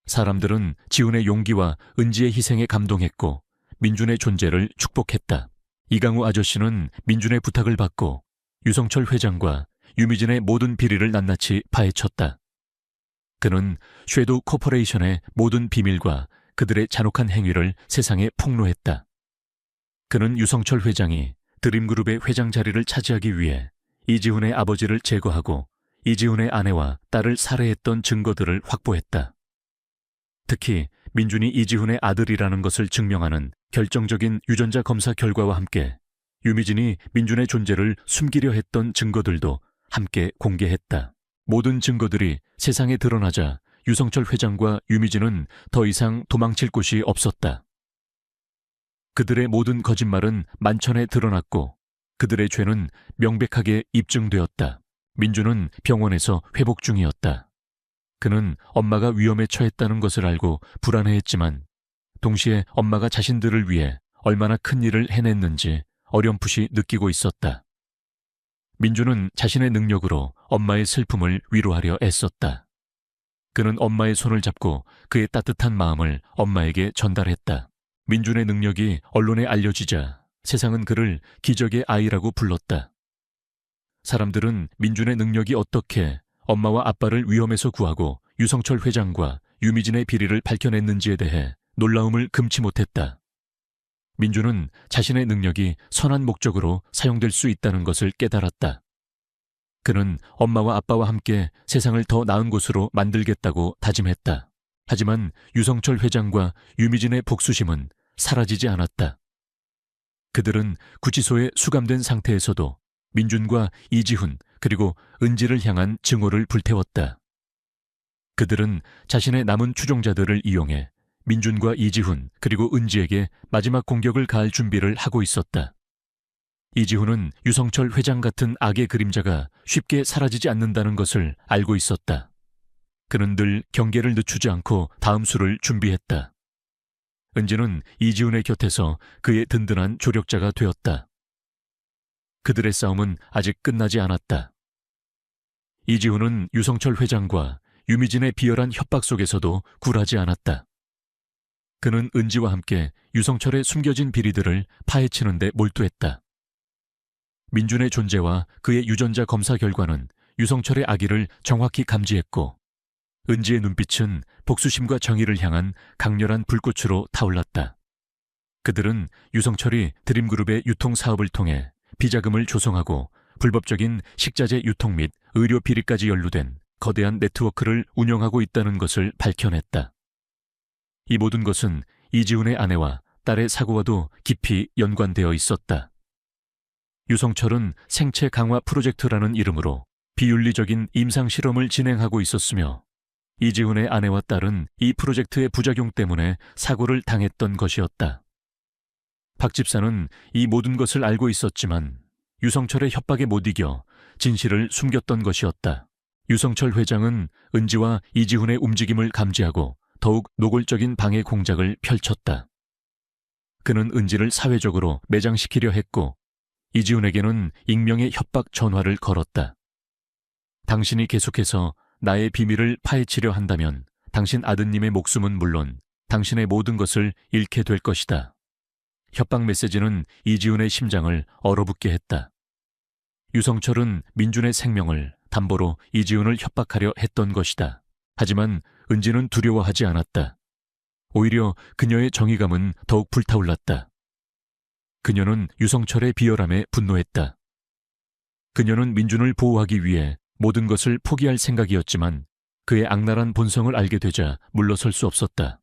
사람들은 지훈의 용기와 은지의 희생에 감동했고 민준의 존재를 축복했다. 이강우 아저씨는 민준의 부탁을 받고 유성철 회장과 유미진의 모든 비리를 낱낱이 파헤쳤다. 그는 섀도우 코퍼레이션의 모든 비밀과 그들의 잔혹한 행위를 세상에 폭로했다. 그는 유성철 회장이 드림그룹의 회장 자리를 차지하기 위해 이지훈의 아버지를 제거하고 이지훈의 아내와 딸을 살해했던 증거들을 확보했다. 특히 민준이 이지훈의 아들이라는 것을 증명하는 결정적인 유전자 검사 결과와 함께 유미진이 민준의 존재를 숨기려 했던 증거들도 함께 공개했다. 모든 증거들이 세상에 드러나자 유성철 회장과 유미진은 더 이상 도망칠 곳이 없었다. 그들의 모든 거짓말은 만천에 드러났고 그들의 죄는 명백하게 입증되었다. 민준은 병원에서 회복 중이었다. 그는 엄마가 위험에 처했다는 것을 알고 불안해했지만 동시에 엄마가 자신들을 위해 얼마나 큰 일을 해냈는지 어렴풋이 느끼고 있었다. 민준은 자신의 능력으로 엄마의 슬픔을 위로하려 애썼다. 그는 엄마의 손을 잡고 그의 따뜻한 마음을 엄마에게 전달했다. 민준의 능력이 언론에 알려지자 세상은 그를 기적의 아이라고 불렀다. 사람들은 민준의 능력이 어떻게 엄마와 아빠를 위험에서 구하고 유성철 회장과 유미진의 비리를 밝혀냈는지에 대해 놀라움을 금치 못했다. 민준은 자신의 능력이 선한 목적으로 사용될 수 있다는 것을 깨달았다. 그는 엄마와 아빠와 함께 세상을 더 나은 곳으로 만들겠다고 다짐했다. 하지만 유성철 회장과 유미진의 복수심은 사라지지 않았다. 그들은 구치소에 수감된 상태에서도 민준과 이지훈 그리고 은지를 향한 증오를 불태웠다. 그들은 자신의 남은 추종자들을 이용해 민준과 이지훈 그리고 은지에게 마지막 공격을 가할 준비를 하고 있었다. 이지훈은 유성철 회장 같은 악의 그림자가 쉽게 사라지지 않는다는 것을 알고 있었다. 그는 늘 경계를 늦추지 않고 다음 수를 준비했다. 은지는 이지훈의 곁에서 그의 든든한 조력자가 되었다. 그들의 싸움은 아직 끝나지 않았다. 이지훈은 유성철 회장과 유미진의 비열한 협박 속에서도 굴하지 않았다. 그는 은지와 함께 유성철의 숨겨진 비리들을 파헤치는 데 몰두했다. 민준의 존재와 그의 유전자 검사 결과는 유성철의 악의를 정확히 감지했고 은지의 눈빛은 복수심과 정의를 향한 강렬한 불꽃으로 타올랐다. 그들은 유성철이 드림그룹의 유통 사업을 통해 비자금을 조성하고 불법적인 식자재 유통 및 의료 비리까지 연루된 거대한 네트워크를 운영하고 있다는 것을 밝혀냈다. 이 모든 것은 이지훈의 아내와 딸의 사고와도 깊이 연관되어 있었다. 유성철은 생체 강화 프로젝트라는 이름으로 비윤리적인 임상실험을 진행하고 있었으며 이지훈의 아내와 딸은 이 프로젝트의 부작용 때문에 사고를 당했던 것이었다. 박 집사는 이 모든 것을 알고 있었지만 유성철의 협박에 못 이겨 진실을 숨겼던 것이었다. 유성철 회장은 은지와 이지훈의 움직임을 감지하고 더욱 노골적인 방해 공작을 펼쳤다. 그는 은지를 사회적으로 매장시키려 했고 이지훈에게는 익명의 협박 전화를 걸었다. 당신이 계속해서 나의 비밀을 파헤치려 한다면 당신 아드님의 목숨은 물론 당신의 모든 것을 잃게 될 것이다. 협박 메시지는 이지훈의 심장을 얼어붙게 했다. 유성철은 민준의 생명을 담보로 이지훈을 협박하려 했던 것이다. 하지만 은지는 두려워하지 않았다. 오히려 그녀의 정의감은 더욱 불타올랐다. 그녀는 유성철의 비열함에 분노했다. 그녀는 민준을 보호하기 위해 모든 것을 포기할 생각이었지만 그의 악랄한 본성을 알게 되자 물러설 수 없었다.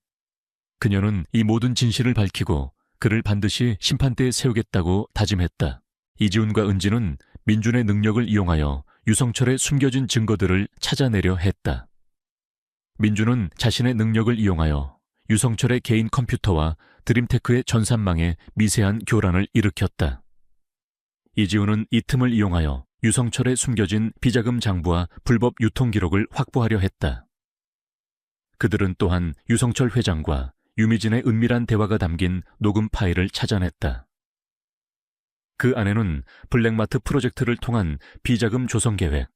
그녀는 이 모든 진실을 밝히고 그를 반드시 심판대에 세우겠다고 다짐했다. 이지훈과 은지는 민준의 능력을 이용하여 유성철의 숨겨진 증거들을 찾아내려 했다. 민준은 자신의 능력을 이용하여 유성철의 개인 컴퓨터와 드림테크의 전산망에 미세한 교란을 일으켰다. 이지훈은 이 틈을 이용하여 유성철의 숨겨진 비자금 장부와 불법 유통 기록을 확보하려 했다. 그들은 또한 유성철 회장과 유미진의 은밀한 대화가 담긴 녹음 파일을 찾아냈다. 그 안에는 블랙마트 프로젝트를 통한 비자금 조성 계획,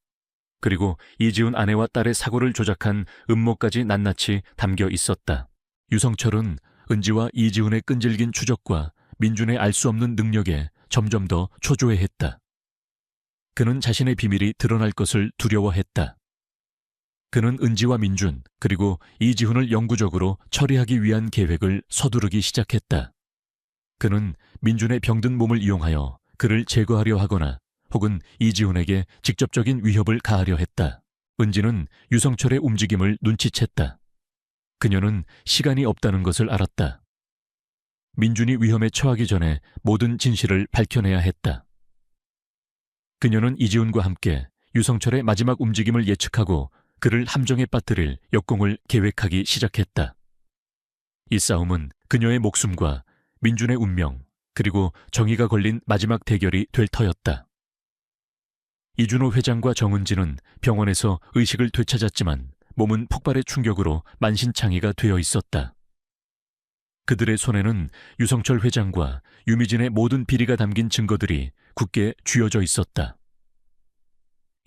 그리고 이지훈 아내와 딸의 사고를 조작한 음모까지 낱낱이 담겨 있었다. 유성철은 은지와 이지훈의 끈질긴 추적과 민준의 알 수 없는 능력에 점점 더 초조해했다. 그는 자신의 비밀이 드러날 것을 두려워했다. 그는 은지와 민준 그리고 이지훈을 영구적으로 처리하기 위한 계획을 서두르기 시작했다. 그는 민준의 병든 몸을 이용하여 그를 제거하려 하거나 혹은 이지훈에게 직접적인 위협을 가하려 했다. 은지는 유성철의 움직임을 눈치챘다. 그녀는 시간이 없다는 것을 알았다. 민준이 위험에 처하기 전에 모든 진실을 밝혀내야 했다. 그녀는 이지훈과 함께 유성철의 마지막 움직임을 예측하고 그를 함정에 빠뜨릴 역공을 계획하기 시작했다. 이 싸움은 그녀의 목숨과 민준의 운명, 그리고 정의가 걸린 마지막 대결이 될 터였다. 이준호 회장과 정은지는 병원에서 의식을 되찾았지만 몸은 폭발의 충격으로 만신창이가 되어 있었다. 그들의 손에는 유성철 회장과 유미진의 모든 비리가 담긴 증거들이 굳게 쥐어져 있었다.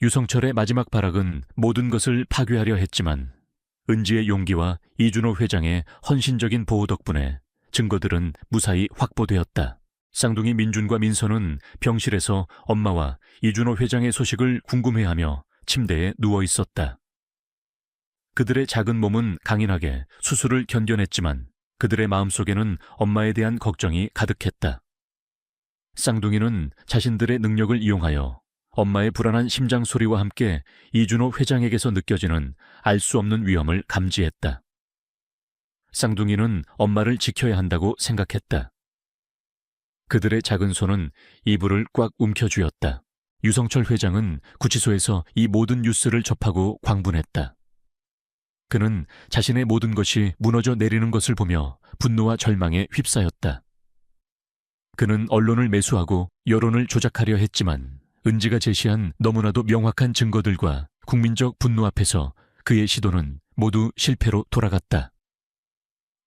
유성철의 마지막 발악은 모든 것을 파괴하려 했지만 은지의 용기와 이준호 회장의 헌신적인 보호 덕분에 증거들은 무사히 확보되었다. 쌍둥이 민준과 민서는 병실에서 엄마와 이준호 회장의 소식을 궁금해하며 침대에 누워 있었다. 그들의 작은 몸은 강인하게 수술을 견뎌냈지만 그들의 마음속에는 엄마에 대한 걱정이 가득했다. 쌍둥이는 자신들의 능력을 이용하여 엄마의 불안한 심장 소리와 함께 이준호 회장에게서 느껴지는 알 수 없는 위험을 감지했다. 쌍둥이는 엄마를 지켜야 한다고 생각했다. 그들의 작은 손은 이불을 꽉 움켜쥐었다. 유성철 회장은 구치소에서 이 모든 뉴스를 접하고 광분했다. 그는 자신의 모든 것이 무너져 내리는 것을 보며 분노와 절망에 휩싸였다. 그는 언론을 매수하고 여론을 조작하려 했지만 은지가 제시한 너무나도 명확한 증거들과 국민적 분노 앞에서 그의 시도는 모두 실패로 돌아갔다.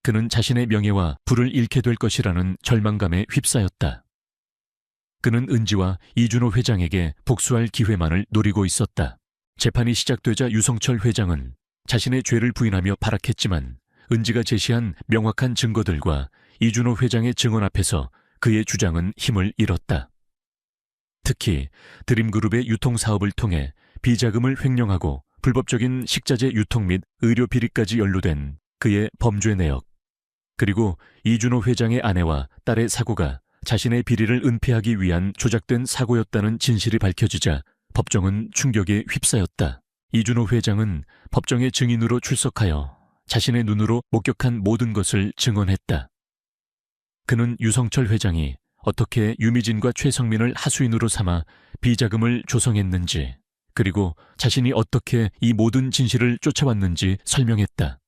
그는 자신의 명예와 부를 잃게 될 것이라는 절망감에 휩싸였다. 그는 은지와 이준호 회장에게 복수할 기회만을 노리고 있었다. 재판이 시작되자 유성철 회장은 자신의 죄를 부인하며 발악했지만 은지가 제시한 명확한 증거들과 이준호 회장의 증언 앞에서 그의 주장은 힘을 잃었다. 특히 드림그룹의 유통사업을 통해 비자금을 횡령하고 불법적인 식자재 유통 및 의료 비리까지 연루된 그의 범죄 내역, 그리고 이준호 회장의 아내와 딸의 사고가 자신의 비리를 은폐하기 위한 조작된 사고였다는 진실이 밝혀지자 법정은 충격에 휩싸였다. 이준호 회장은 법정의 증인으로 출석하여 자신의 눈으로 목격한 모든 것을 증언했다. 그는 유성철 회장이 어떻게 유미진과 최성민을 하수인으로 삼아 비자금을 조성했는지, 그리고 자신이 어떻게 이 모든 진실을 쫓아왔는지 설명했다.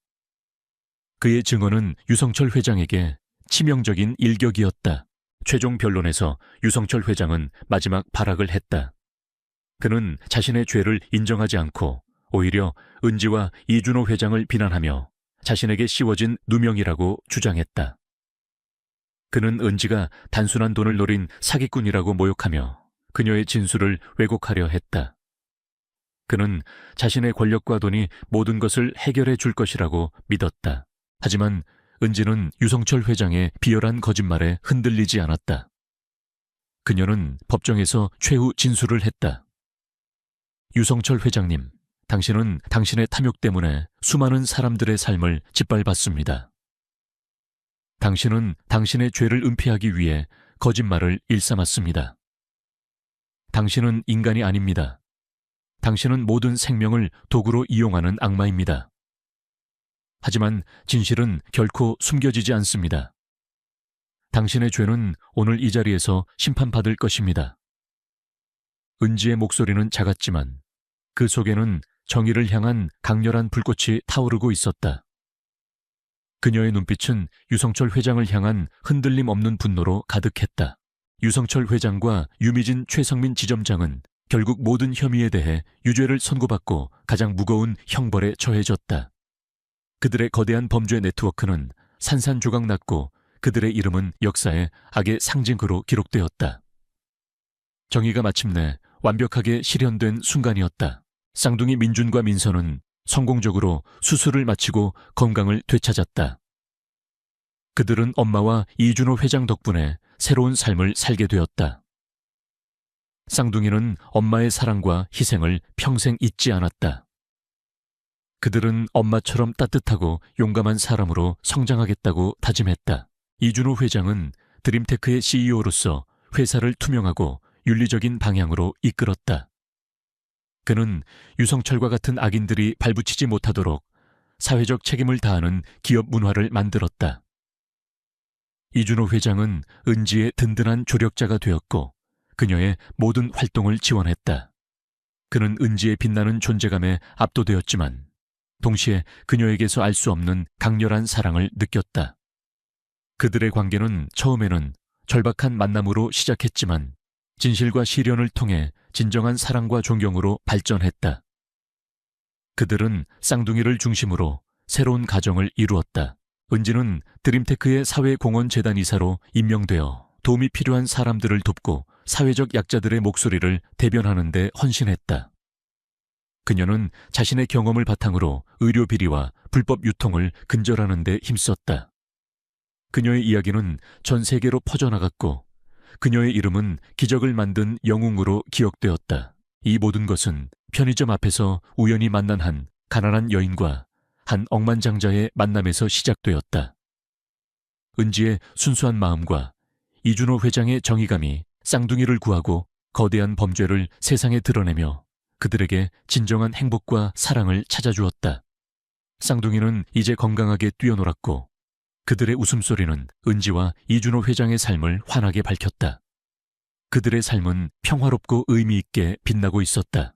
그의 증언은 유성철 회장에게 치명적인 일격이었다. 최종 변론에서 유성철 회장은 마지막 발악을 했다. 그는 자신의 죄를 인정하지 않고 오히려 은지와 이준호 회장을 비난하며 자신에게 씌워진 누명이라고 주장했다. 그는 은지가 단순한 돈을 노린 사기꾼이라고 모욕하며 그녀의 진술을 왜곡하려 했다. 그는 자신의 권력과 돈이 모든 것을 해결해 줄 것이라고 믿었다. 하지만 은지는 유성철 회장의 비열한 거짓말에 흔들리지 않았다. 그녀는 법정에서 최후 진술을 했다. 유성철 회장님, 당신은 당신의 탐욕 때문에 수많은 사람들의 삶을 짓밟았습니다. 당신은 당신의 죄를 은폐하기 위해 거짓말을 일삼았습니다. 당신은 인간이 아닙니다. 당신은 모든 생명을 도구로 이용하는 악마입니다. 하지만 진실은 결코 숨겨지지 않습니다. 당신의 죄는 오늘 이 자리에서 심판받을 것입니다. 은지의 목소리는 작았지만 그 속에는 정의를 향한 강렬한 불꽃이 타오르고 있었다. 그녀의 눈빛은 유성철 회장을 향한 흔들림 없는 분노로 가득했다. 유성철 회장과 유미진, 최성민 지점장은 결국 모든 혐의에 대해 유죄를 선고받고 가장 무거운 형벌에 처해졌다. 그들의 거대한 범죄 네트워크는 산산조각 났고 그들의 이름은 역사의 악의 상징으로 기록되었다. 정의가 마침내 완벽하게 실현된 순간이었다. 쌍둥이 민준과 민서는 성공적으로 수술을 마치고 건강을 되찾았다. 그들은 엄마와 이준호 회장 덕분에 새로운 삶을 살게 되었다. 쌍둥이는 엄마의 사랑과 희생을 평생 잊지 않았다. 그들은 엄마처럼 따뜻하고 용감한 사람으로 성장하겠다고 다짐했다. 이준호 회장은 드림테크의 CEO로서 회사를 투명하고 윤리적인 방향으로 이끌었다. 그는 유성철과 같은 악인들이 발붙이지 못하도록 사회적 책임을 다하는 기업 문화를 만들었다. 이준호 회장은 은지의 든든한 조력자가 되었고 그녀의 모든 활동을 지원했다. 그는 은지의 빛나는 존재감에 압도되었지만 동시에 그녀에게서 알 수 없는 강렬한 사랑을 느꼈다. 그들의 관계는 처음에는 절박한 만남으로 시작했지만 진실과 시련을 통해 진정한 사랑과 존경으로 발전했다. 그들은 쌍둥이를 중심으로 새로운 가정을 이루었다. 은지는 드림테크의 사회공헌재단 이사로 임명되어 도움이 필요한 사람들을 돕고 사회적 약자들의 목소리를 대변하는 데 헌신했다. 그녀는 자신의 경험을 바탕으로 의료 비리와 불법 유통을 근절하는 데 힘썼다. 그녀의 이야기는 전 세계로 퍼져나갔고 그녀의 이름은 기적을 만든 영웅으로 기억되었다. 이 모든 것은 편의점 앞에서 우연히 만난 한 가난한 여인과 한 억만장자의 만남에서 시작되었다. 은지의 순수한 마음과 이준호 회장의 정의감이 쌍둥이를 구하고 거대한 범죄를 세상에 드러내며 그들에게 진정한 행복과 사랑을 찾아주었다. 쌍둥이는 이제 건강하게 뛰어놀았고 그들의 웃음소리는 은지와 이준호 회장의 삶을 환하게 밝혔다. 그들의 삶은 평화롭고 의미 있게 빛나고 있었다.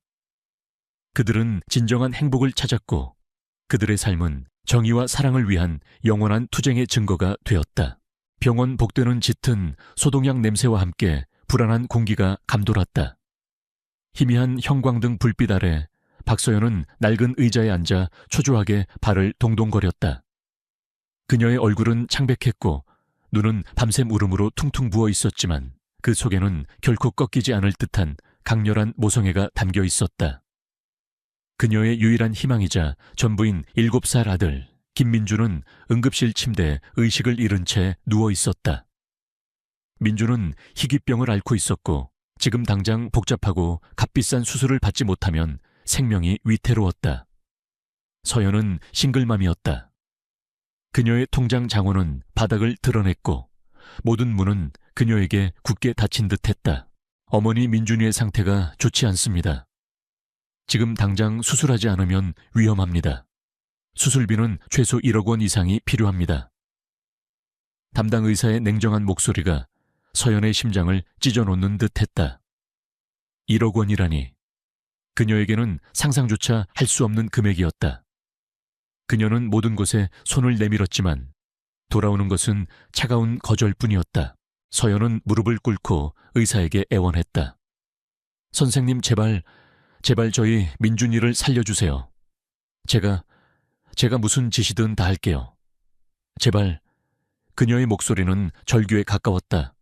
그들은 진정한 행복을 찾았고 그들의 삶은 정의와 사랑을 위한 영원한 투쟁의 증거가 되었다. 병원 복되는 짙은 소독약 냄새와 함께 불안한 공기가 감돌았다. 희미한 형광등 불빛 아래 박서연은 낡은 의자에 앉아 초조하게 발을 동동거렸다. 그녀의 얼굴은 창백했고 눈은 밤샘 울음으로 퉁퉁 부어 있었지만 그 속에는 결코 꺾이지 않을 듯한 강렬한 모성애가 담겨 있었다. 그녀의 유일한 희망이자 전부인 7살 아들 김민주는 응급실 침대에 의식을 잃은 채 누워 있었다. 민주는 희귀병을 앓고 있었고 지금 당장 복잡하고 값비싼 수술을 받지 못하면 생명이 위태로웠다. 서연은 싱글맘이었다. 그녀의 통장 장원은 바닥을 드러냈고 모든 문은 그녀에게 굳게 닫힌 듯했다. 어머니 민준이의 상태가 좋지 않습니다. 지금 당장 수술하지 않으면 위험합니다. 수술비는 최소 1억 원 이상이 필요합니다. 담당 의사의 냉정한 목소리가 서연의 심장을 찢어놓는 듯했다. 1억 원이라니. 그녀에게는 상상조차 할 수 없는 금액이었다. 그녀는 모든 곳에 손을 내밀었지만 돌아오는 것은 차가운 거절뿐이었다. 서연은 무릎을 꿇고 의사에게 애원했다. 선생님, 제발 저희 민준이를 살려주세요. 제가 무슨 짓이든 다 할게요. 제발. 그녀의 목소리는 절규에 가까웠다.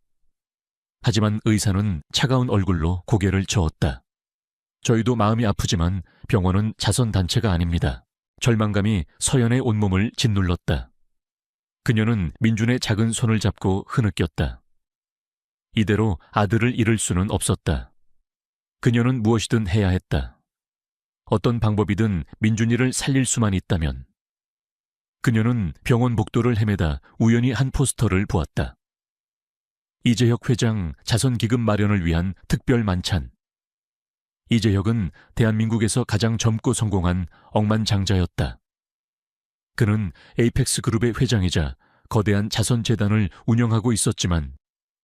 하지만 의사는 차가운 얼굴로 고개를 저었다. 저희도 마음이 아프지만 병원은 자선단체가 아닙니다. 절망감이 서연의 온몸을 짓눌렀다. 그녀는 민준의 작은 손을 잡고 흐느꼈다. 이대로 아들을 잃을 수는 없었다. 그녀는 무엇이든 해야 했다. 어떤 방법이든 민준이를 살릴 수만 있다면. 그녀는 병원 복도를 헤매다 우연히 한 포스터를 보았다. 이재혁 회장 자선기금 마련을 위한 특별 만찬. 이재혁은 대한민국에서 가장 젊고 성공한 억만장자였다. 그는 에이펙스 그룹의 회장이자 거대한 자선재단을 운영하고 있었지만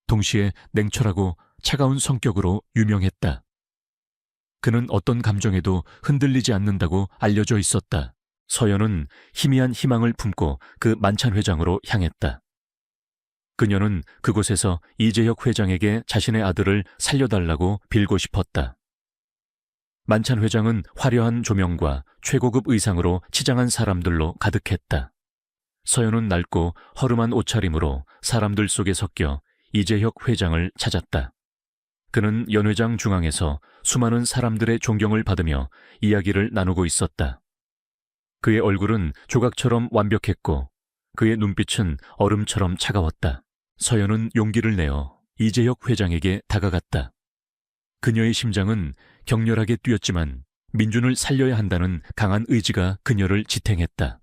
동시에 냉철하고 차가운 성격으로 유명했다. 그는 어떤 감정에도 흔들리지 않는다고 알려져 있었다. 서연은 희미한 희망을 품고 그 만찬 회장으로 향했다. 그녀는 그곳에서 이재혁 회장에게 자신의 아들을 살려달라고 빌고 싶었다. 만찬 회장은 화려한 조명과 최고급 의상으로 치장한 사람들로 가득했다. 서연은 낡고 허름한 옷차림으로 사람들 속에 섞여 이재혁 회장을 찾았다. 그는 연회장 중앙에서 수많은 사람들의 존경을 받으며 이야기를 나누고 있었다. 그의 얼굴은 조각처럼 완벽했고 그의 눈빛은 얼음처럼 차가웠다. 서연은 용기를 내어 이재혁 회장에게 다가갔다. 그녀의 심장은 격렬하게 뛰었지만 민준을 살려야 한다는 강한 의지가 그녀를 지탱했다.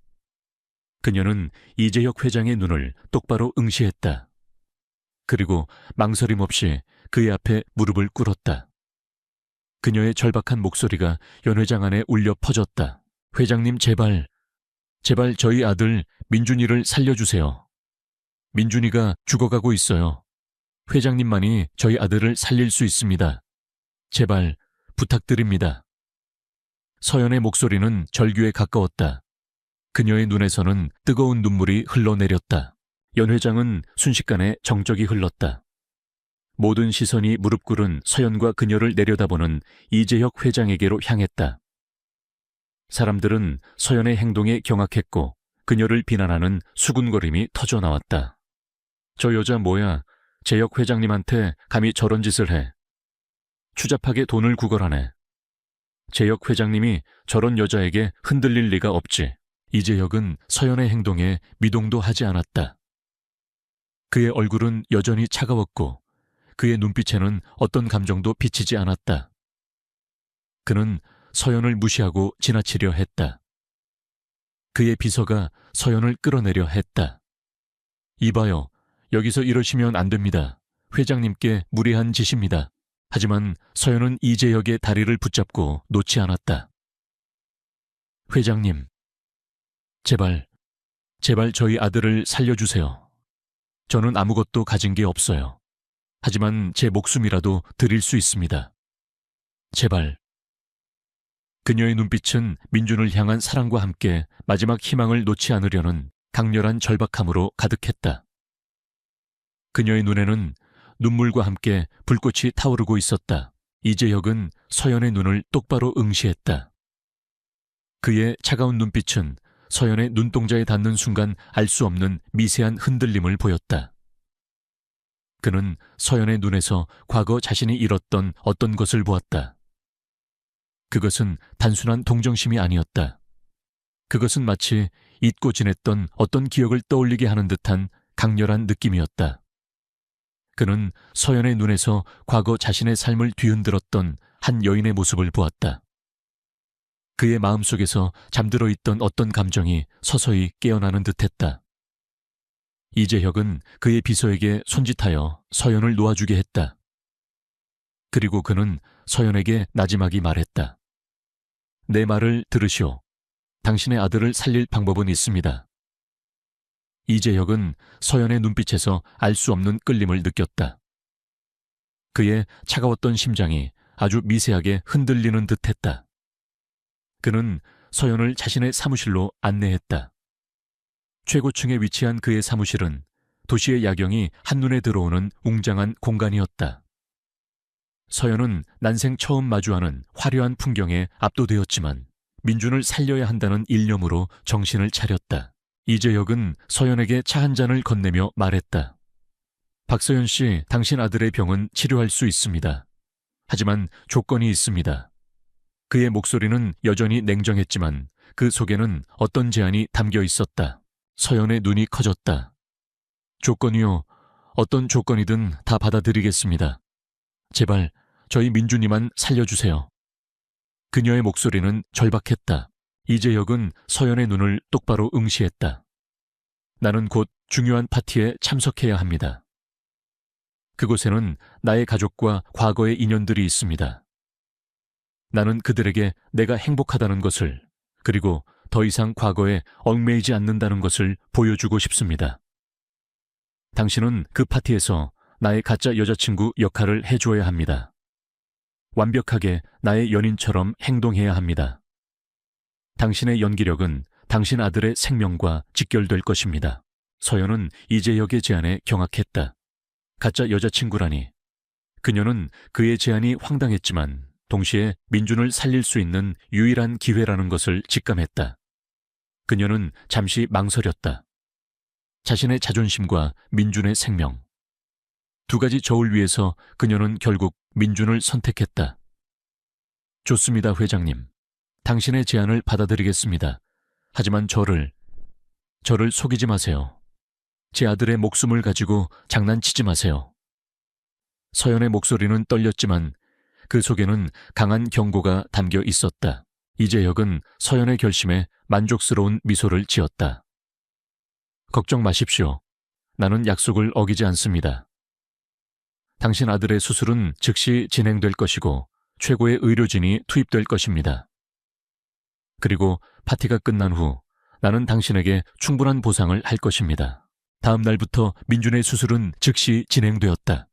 그녀는 이재혁 회장의 눈을 똑바로 응시했다. 그리고 망설임 없이 그의 앞에 무릎을 꿇었다. 그녀의 절박한 목소리가 연회장 안에 울려 퍼졌다. 회장님, 제발 저희 아들 민준이를 살려주세요. 민준이가 죽어가고 있어요. 회장님만이 저희 아들을 살릴 수 있습니다. 제발 부탁드립니다. 서연의 목소리는 절규에 가까웠다. 그녀의 눈에서는 뜨거운 눈물이 흘러내렸다. 연 회장은 순식간에 정적이 흘렀다. 모든 시선이 무릎 꿇은 서연과 그녀를 내려다보는 이재혁 회장에게로 향했다. 사람들은 서연의 행동에 경악했고 그녀를 비난하는 수군거림이 터져나왔다. 저 여자 뭐야? 재혁 회장님한테 감히 저런 짓을 해. 추잡하게 돈을 구걸하네. 재혁 회장님이 저런 여자에게 흔들릴 리가 없지. 이재혁은 서연의 행동에 미동도 하지 않았다. 그의 얼굴은 여전히 차가웠고 그의 눈빛에는 어떤 감정도 비치지 않았다. 그는 서연을 무시하고 지나치려 했다. 그의 비서가 서연을 끌어내려 했다. 이봐요. 여기서 이러시면 안 됩니다. 회장님께 무례한 짓입니다. 하지만 서연은 이재혁의 다리를 붙잡고 놓지 않았다. 회장님, 제발 저희 아들을 살려주세요. 저는 아무것도 가진 게 없어요. 하지만 제 목숨이라도 드릴 수 있습니다. 제발. 그녀의 눈빛은 민준을 향한 사랑과 함께 마지막 희망을 놓지 않으려는 강렬한 절박함으로 가득했다. 그녀의 눈에는 눈물과 함께 불꽃이 타오르고 있었다. 이재혁은 서연의 눈을 똑바로 응시했다. 그의 차가운 눈빛은 서연의 눈동자에 닿는 순간 알 수 없는 미세한 흔들림을 보였다. 그는 서연의 눈에서 과거 자신이 잃었던 어떤 것을 보았다. 그것은 단순한 동정심이 아니었다. 그것은 마치 잊고 지냈던 어떤 기억을 떠올리게 하는 듯한 강렬한 느낌이었다. 그는 서연의 눈에서 과거 자신의 삶을 뒤흔들었던 한 여인의 모습을 보았다. 그의 마음속에서 잠들어 있던 어떤 감정이 서서히 깨어나는 듯했다. 이재혁은 그의 비서에게 손짓하여 서연을 놓아주게 했다. 그리고 그는 서연에게 나지막이 말했다. 내 말을 들으시오. 당신의 아들을 살릴 방법은 있습니다. 이재혁은 서연의 눈빛에서 알 수 없는 끌림을 느꼈다. 그의 차가웠던 심장이 아주 미세하게 흔들리는 듯했다. 그는 서연을 자신의 사무실로 안내했다. 최고층에 위치한 그의 사무실은 도시의 야경이 한눈에 들어오는 웅장한 공간이었다. 서연은 난생 처음 마주하는 화려한 풍경에 압도되었지만 민준을 살려야 한다는 일념으로 정신을 차렸다. 이재혁은 서연에게 차 한 잔을 건네며 말했다. 박서연 씨, 당신 아들의 병은 치료할 수 있습니다. 하지만 조건이 있습니다. 그의 목소리는 여전히 냉정했지만 그 속에는 어떤 제안이 담겨 있었다. 서연의 눈이 커졌다. 조건이요. 어떤 조건이든 다 받아들이겠습니다. 제발 저희 민준이만 살려주세요. 그녀의 목소리는 절박했다. 이재혁은 서연의 눈을 똑바로 응시했다. 나는 곧 중요한 파티에 참석해야 합니다. 그곳에는 나의 가족과 과거의 인연들이 있습니다. 나는 그들에게 내가 행복하다는 것을, 그리고 더 이상 과거에 얽매이지 않는다는 것을 보여주고 싶습니다. 당신은 그 파티에서 나의 가짜 여자친구 역할을 해줘야 합니다. 완벽하게 나의 연인처럼 행동해야 합니다. 당신의 연기력은 당신 아들의 생명과 직결될 것입니다. 서연은 이재혁의 제안에 경악했다. 가짜 여자친구라니. 그녀는 그의 제안이 황당했지만 동시에 민준을 살릴 수 있는 유일한 기회라는 것을 직감했다. 그녀는 잠시 망설였다. 자신의 자존심과 민준의 생명. 두 가지 저울 위에서 그녀는 결국 민준을 선택했다. 좋습니다, 회장님. 당신의 제안을 받아들이겠습니다. 하지만 저를 속이지 마세요. 제 아들의 목숨을 가지고 장난치지 마세요. 서연의 목소리는 떨렸지만 그 속에는 강한 경고가 담겨 있었다. 이재혁은 서연의 결심에 만족스러운 미소를 지었다. 걱정 마십시오. 나는 약속을 어기지 않습니다. 당신 아들의 수술은 즉시 진행될 것이고 최고의 의료진이 투입될 것입니다. 그리고 파티가 끝난 후 나는 당신에게 충분한 보상을 할 것입니다. 다음 날부터 민준의 수술은 즉시 진행되었다.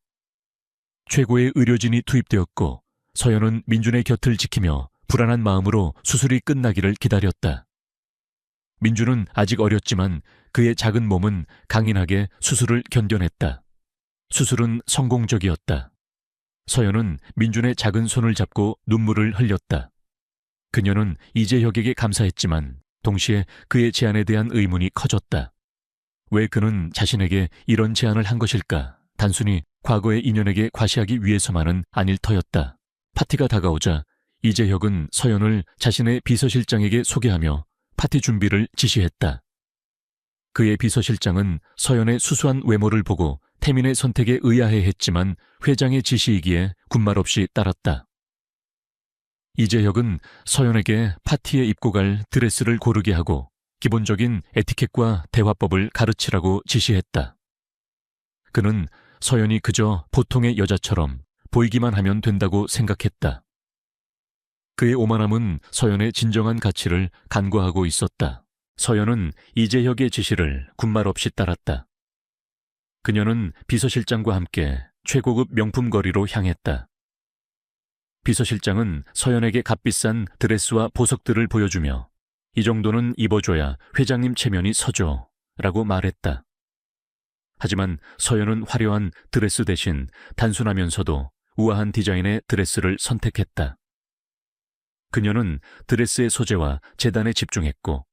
최고의 의료진이 투입되었고 서연은 민준의 곁을 지키며 불안한 마음으로 수술이 끝나기를 기다렸다. 민준은 아직 어렸지만 그의 작은 몸은 강인하게 수술을 견뎌냈다. 수술은 성공적이었다. 서연은 민준의 작은 손을 잡고 눈물을 흘렸다. 그녀는 이재혁에게 감사했지만 동시에 그의 제안에 대한 의문이 커졌다. 왜 그는 자신에게 이런 제안을 한 것일까? 단순히 과거의 인연에게 과시하기 위해서만은 아닐 터였다. 파티가 다가오자 이재혁은 서연을 자신의 비서실장에게 소개하며 파티 준비를 지시했다. 그의 비서실장은 서연의 수수한 외모를 보고 태민의 선택에 의아해했지만 회장의 지시이기에 군말 없이 따랐다. 이재혁은 서연에게 파티에 입고 갈 드레스를 고르게 하고 기본적인 에티켓과 대화법을 가르치라고 지시했다. 그는 서연이 그저 보통의 여자처럼 보이기만 하면 된다고 생각했다. 그의 오만함은 서연의 진정한 가치를 간과하고 있었다. 서연은 이재혁의 지시를 군말 없이 따랐다. 그녀는 비서실장과 함께 최고급 명품 거리로 향했다. 비서실장은 서연에게 값비싼 드레스와 보석들을 보여주며 이 정도는 입어줘야 회장님 체면이 서죠 라고 말했다. 하지만 서연은 화려한 드레스 대신 단순하면서도 우아한 디자인의 드레스를 선택했다. 그녀는 드레스의 소재와 재단에 집중했고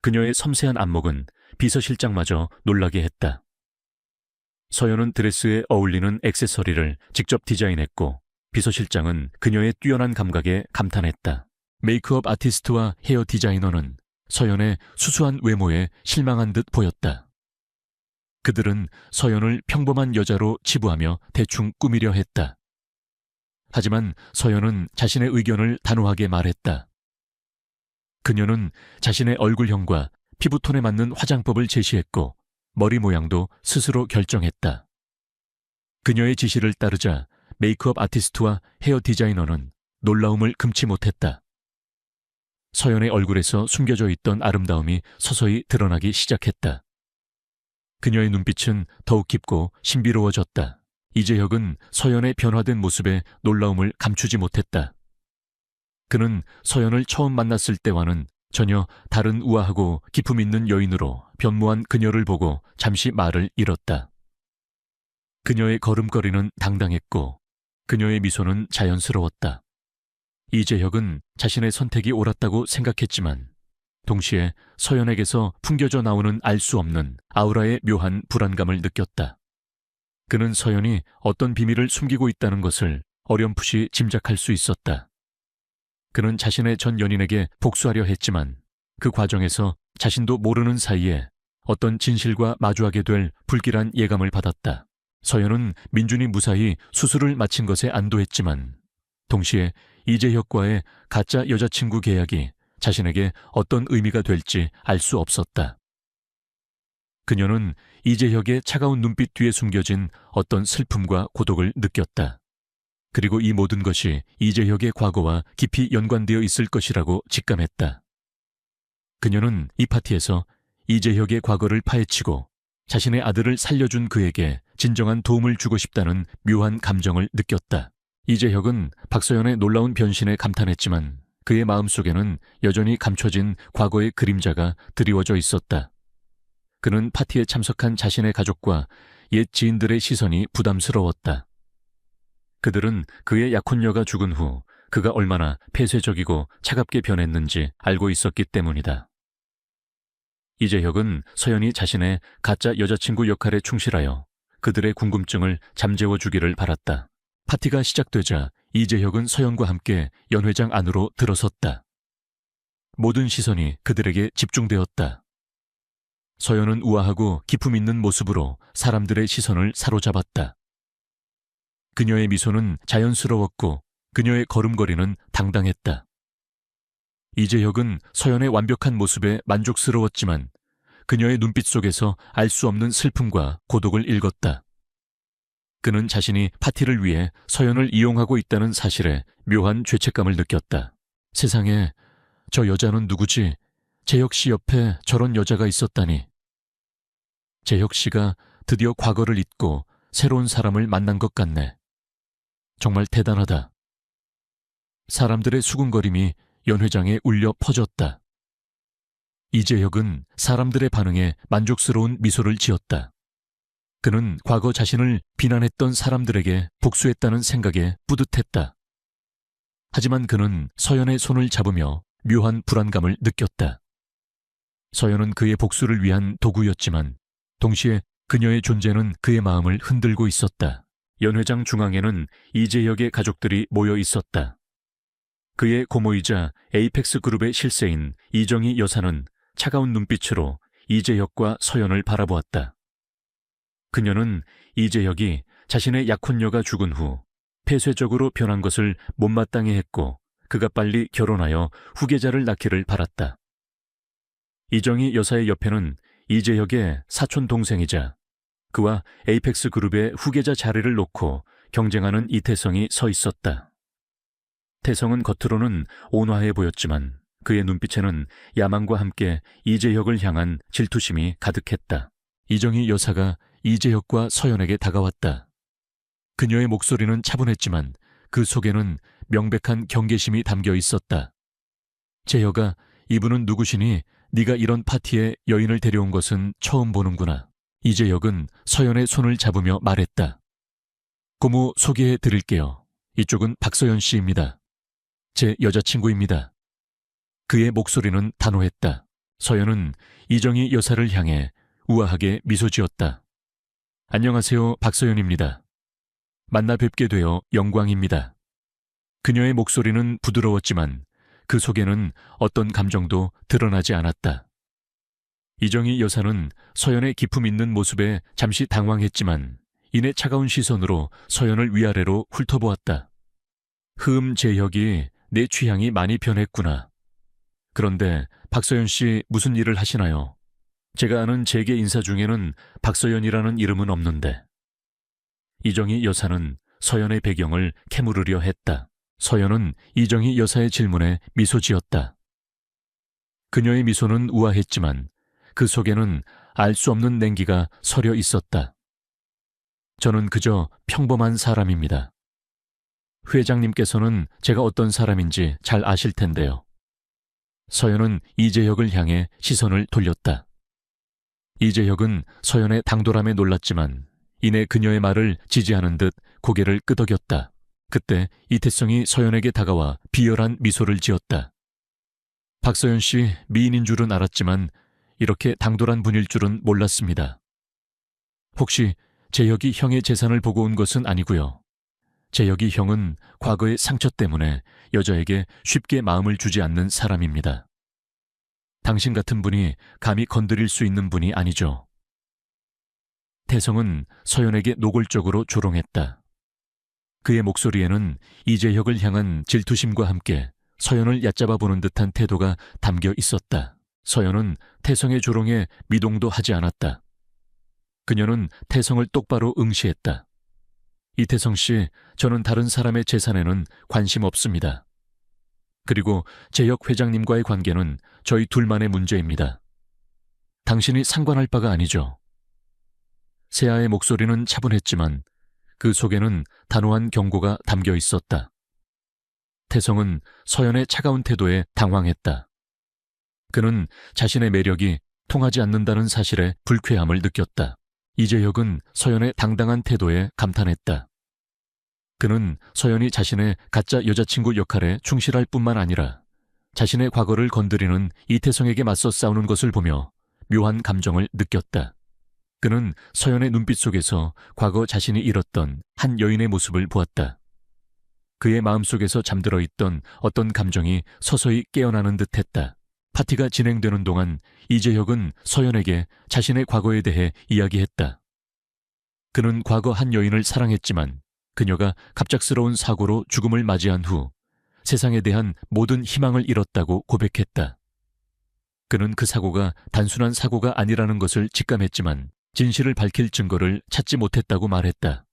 그녀의 섬세한 안목은 비서실장마저 놀라게 했다. 서연은 드레스에 어울리는 액세서리를 직접 디자인했고 비서실장은 그녀의 뛰어난 감각에 감탄했다. 메이크업 아티스트와 헤어 디자이너는 서연의 수수한 외모에 실망한 듯 보였다. 그들은 서연을 평범한 여자로 치부하며 대충 꾸미려 했다. 하지만 서연은 자신의 의견을 단호하게 말했다. 그녀는 자신의 얼굴형과 피부톤에 맞는 화장법을 제시했고 머리 모양도 스스로 결정했다. 그녀의 지시를 따르자 메이크업 아티스트와 헤어 디자이너는 놀라움을 금치 못했다. 서연의 얼굴에서 숨겨져 있던 아름다움이 서서히 드러나기 시작했다. 그녀의 눈빛은 더욱 깊고 신비로워졌다. 이재혁은 서연의 변화된 모습에 놀라움을 감추지 못했다. 그는 서연을 처음 만났을 때와는 전혀 다른 우아하고 기품 있는 여인으로 변모한 그녀를 보고 잠시 말을 잃었다. 그녀의 걸음걸이는 당당했고 그녀의 미소는 자연스러웠다. 이재혁은 자신의 선택이 옳았다고 생각했지만 동시에 서연에게서 풍겨져 나오는 알 수 없는 아우라의 묘한 불안감을 느꼈다. 그는 서연이 어떤 비밀을 숨기고 있다는 것을 어렴풋이 짐작할 수 있었다. 그는 자신의 전 연인에게 복수하려 했지만 그 과정에서 자신도 모르는 사이에 어떤 진실과 마주하게 될 불길한 예감을 받았다. 서연은 민준이 무사히 수술을 마친 것에 안도했지만 동시에 이재혁과의 가짜 여자친구 계약이 자신에게 어떤 의미가 될지 알 수 없었다. 그녀는 이재혁의 차가운 눈빛 뒤에 숨겨진 어떤 슬픔과 고독을 느꼈다. 그리고 이 모든 것이 이재혁의 과거와 깊이 연관되어 있을 것이라고 직감했다. 그녀는 이 파티에서 이재혁의 과거를 파헤치고 자신의 아들을 살려준 그에게 진정한 도움을 주고 싶다는 묘한 감정을 느꼈다. 이재혁은 박서연의 놀라운 변신에 감탄했지만 그의 마음속에는 여전히 감춰진 과거의 그림자가 드리워져 있었다. 그는 파티에 참석한 자신의 가족과 옛 지인들의 시선이 부담스러웠다. 그들은 그의 약혼녀가 죽은 후 그가 얼마나 폐쇄적이고 차갑게 변했는지 알고 있었기 때문이다. 이재혁은 서연이 자신의 가짜 여자친구 역할에 충실하여 그들의 궁금증을 잠재워 주기를 바랐다. 파티가 시작되자 이재혁은 서연과 함께 연회장 안으로 들어섰다. 모든 시선이 그들에게 집중되었다. 서연은 우아하고 기품 있는 모습으로 사람들의 시선을 사로잡았다. 그녀의 미소는 자연스러웠고 그녀의 걸음걸이는 당당했다. 이재혁은 서연의 완벽한 모습에 만족스러웠지만 그녀의 눈빛 속에서 알 수 없는 슬픔과 고독을 읽었다. 그는 자신이 파티를 위해 서연을 이용하고 있다는 사실에 묘한 죄책감을 느꼈다. 세상에, 저 여자는 누구지? 재혁 씨 옆에 저런 여자가 있었다니. 재혁 씨가 드디어 과거를 잊고 새로운 사람을 만난 것 같네. 정말 대단하다. 사람들의 수군거림이 연회장에 울려 퍼졌다. 이재혁은 사람들의 반응에 만족스러운 미소를 지었다. 그는 과거 자신을 비난했던 사람들에게 복수했다는 생각에 뿌듯했다. 하지만 그는 서연의 손을 잡으며 묘한 불안감을 느꼈다. 서연은 그의 복수를 위한 도구였지만 동시에 그녀의 존재는 그의 마음을 흔들고 있었다. 연회장 중앙에는 이재혁의 가족들이 모여 있었다. 그의 고모이자 에이펙스 그룹의 실세인 이정희 여사는 차가운 눈빛으로 이재혁과 서연을 바라보았다. 그녀는 이재혁이 자신의 약혼녀가 죽은 후 폐쇄적으로 변한 것을 못마땅해 했고 그가 빨리 결혼하여 후계자를 낳기를 바랐다. 이정희 여사의 옆에는 이재혁의 사촌 동생이자 그와 에이펙스 그룹의 후계자 자리를 놓고 경쟁하는 이태성이 서 있었다. 태성은 겉으로는 온화해 보였지만 그의 눈빛에는 야망과 함께 이재혁을 향한 질투심이 가득했다. 이정희 여사가 이재혁과 서연에게 다가왔다. 그녀의 목소리는 차분했지만 그 속에는 명백한 경계심이 담겨 있었다. 재혁아, 이분은 누구시니? 네가 이런 파티에 여인을 데려온 것은 처음 보는구나. 이재혁은 서연의 손을 잡으며 말했다. 고모 소개해 드릴게요. 이쪽은 박서연 씨입니다. 제 여자친구입니다. 그의 목소리는 단호했다. 서연은 이정희 여사를 향해 우아하게 미소 지었다. 안녕하세요, 박서연입니다. 만나 뵙게 되어 영광입니다. 그녀의 목소리는 부드러웠지만 그 속에는 어떤 감정도 드러나지 않았다. 이정희 여사는 서연의 기품 있는 모습에 잠시 당황했지만 이내 차가운 시선으로 서연을 위아래로 훑어보았다. 재혁이 내 취향이 많이 변했구나. 그런데 박서연 씨 무슨 일을 하시나요? 제가 아는 재계 인사 중에는 박서연이라는 이름은 없는데. 이정희 여사는 서연의 배경을 캐물으려 했다. 서연은 이정희 여사의 질문에 미소 지었다. 그녀의 미소는 우아했지만 그 속에는 알 수 없는 냉기가 서려 있었다. 저는 그저 평범한 사람입니다. 회장님께서는 제가 어떤 사람인지 잘 아실 텐데요. 서연은 이재혁을 향해 시선을 돌렸다. 이재혁은 서연의 당돌함에 놀랐지만 이내 그녀의 말을 지지하는 듯 고개를 끄덕였다. 그때 이태성이 서연에게 다가와 비열한 미소를 지었다. 박서연 씨 미인인 줄은 알았지만 이렇게 당돌한 분일 줄은 몰랐습니다. 혹시 재혁이 형의 재산을 보고 온 것은 아니고요. 재혁이 형은 과거의 상처 때문에 여자에게 쉽게 마음을 주지 않는 사람입니다. 당신 같은 분이 감히 건드릴 수 있는 분이 아니죠. 태성은 서연에게 노골적으로 조롱했다. 그의 목소리에는 이재혁을 향한 질투심과 함께 서연을 얕잡아 보는 듯한 태도가 담겨 있었다. 서연은 태성의 조롱에 미동도 하지 않았다. 그녀는 태성을 똑바로 응시했다. 이태성 씨, 저는 다른 사람의 재산에는 관심 없습니다. 그리고 재혁 회장님과의 관계는 저희 둘만의 문제입니다. 당신이 상관할 바가 아니죠. 세아의 목소리는 차분했지만 그 속에는 단호한 경고가 담겨 있었다. 태성은 서연의 차가운 태도에 당황했다. 그는 자신의 매력이 통하지 않는다는 사실에 불쾌함을 느꼈다. 이재혁은 서연의 당당한 태도에 감탄했다. 그는 서연이 자신의 가짜 여자친구 역할에 충실할 뿐만 아니라 자신의 과거를 건드리는 이태성에게 맞서 싸우는 것을 보며 묘한 감정을 느꼈다. 그는 서연의 눈빛 속에서 과거 자신이 잃었던 한 여인의 모습을 보았다. 그의 마음속에서 잠들어 있던 어떤 감정이 서서히 깨어나는 듯했다. 파티가 진행되는 동안 이재혁은 서연에게 자신의 과거에 대해 이야기했다. 그는 과거 한 여인을 사랑했지만 그녀가 갑작스러운 사고로 죽음을 맞이한 후 세상에 대한 모든 희망을 잃었다고 고백했다. 그는 그 사고가 단순한 사고가 아니라는 것을 직감했지만 진실을 밝힐 증거를 찾지 못했다고 말했다.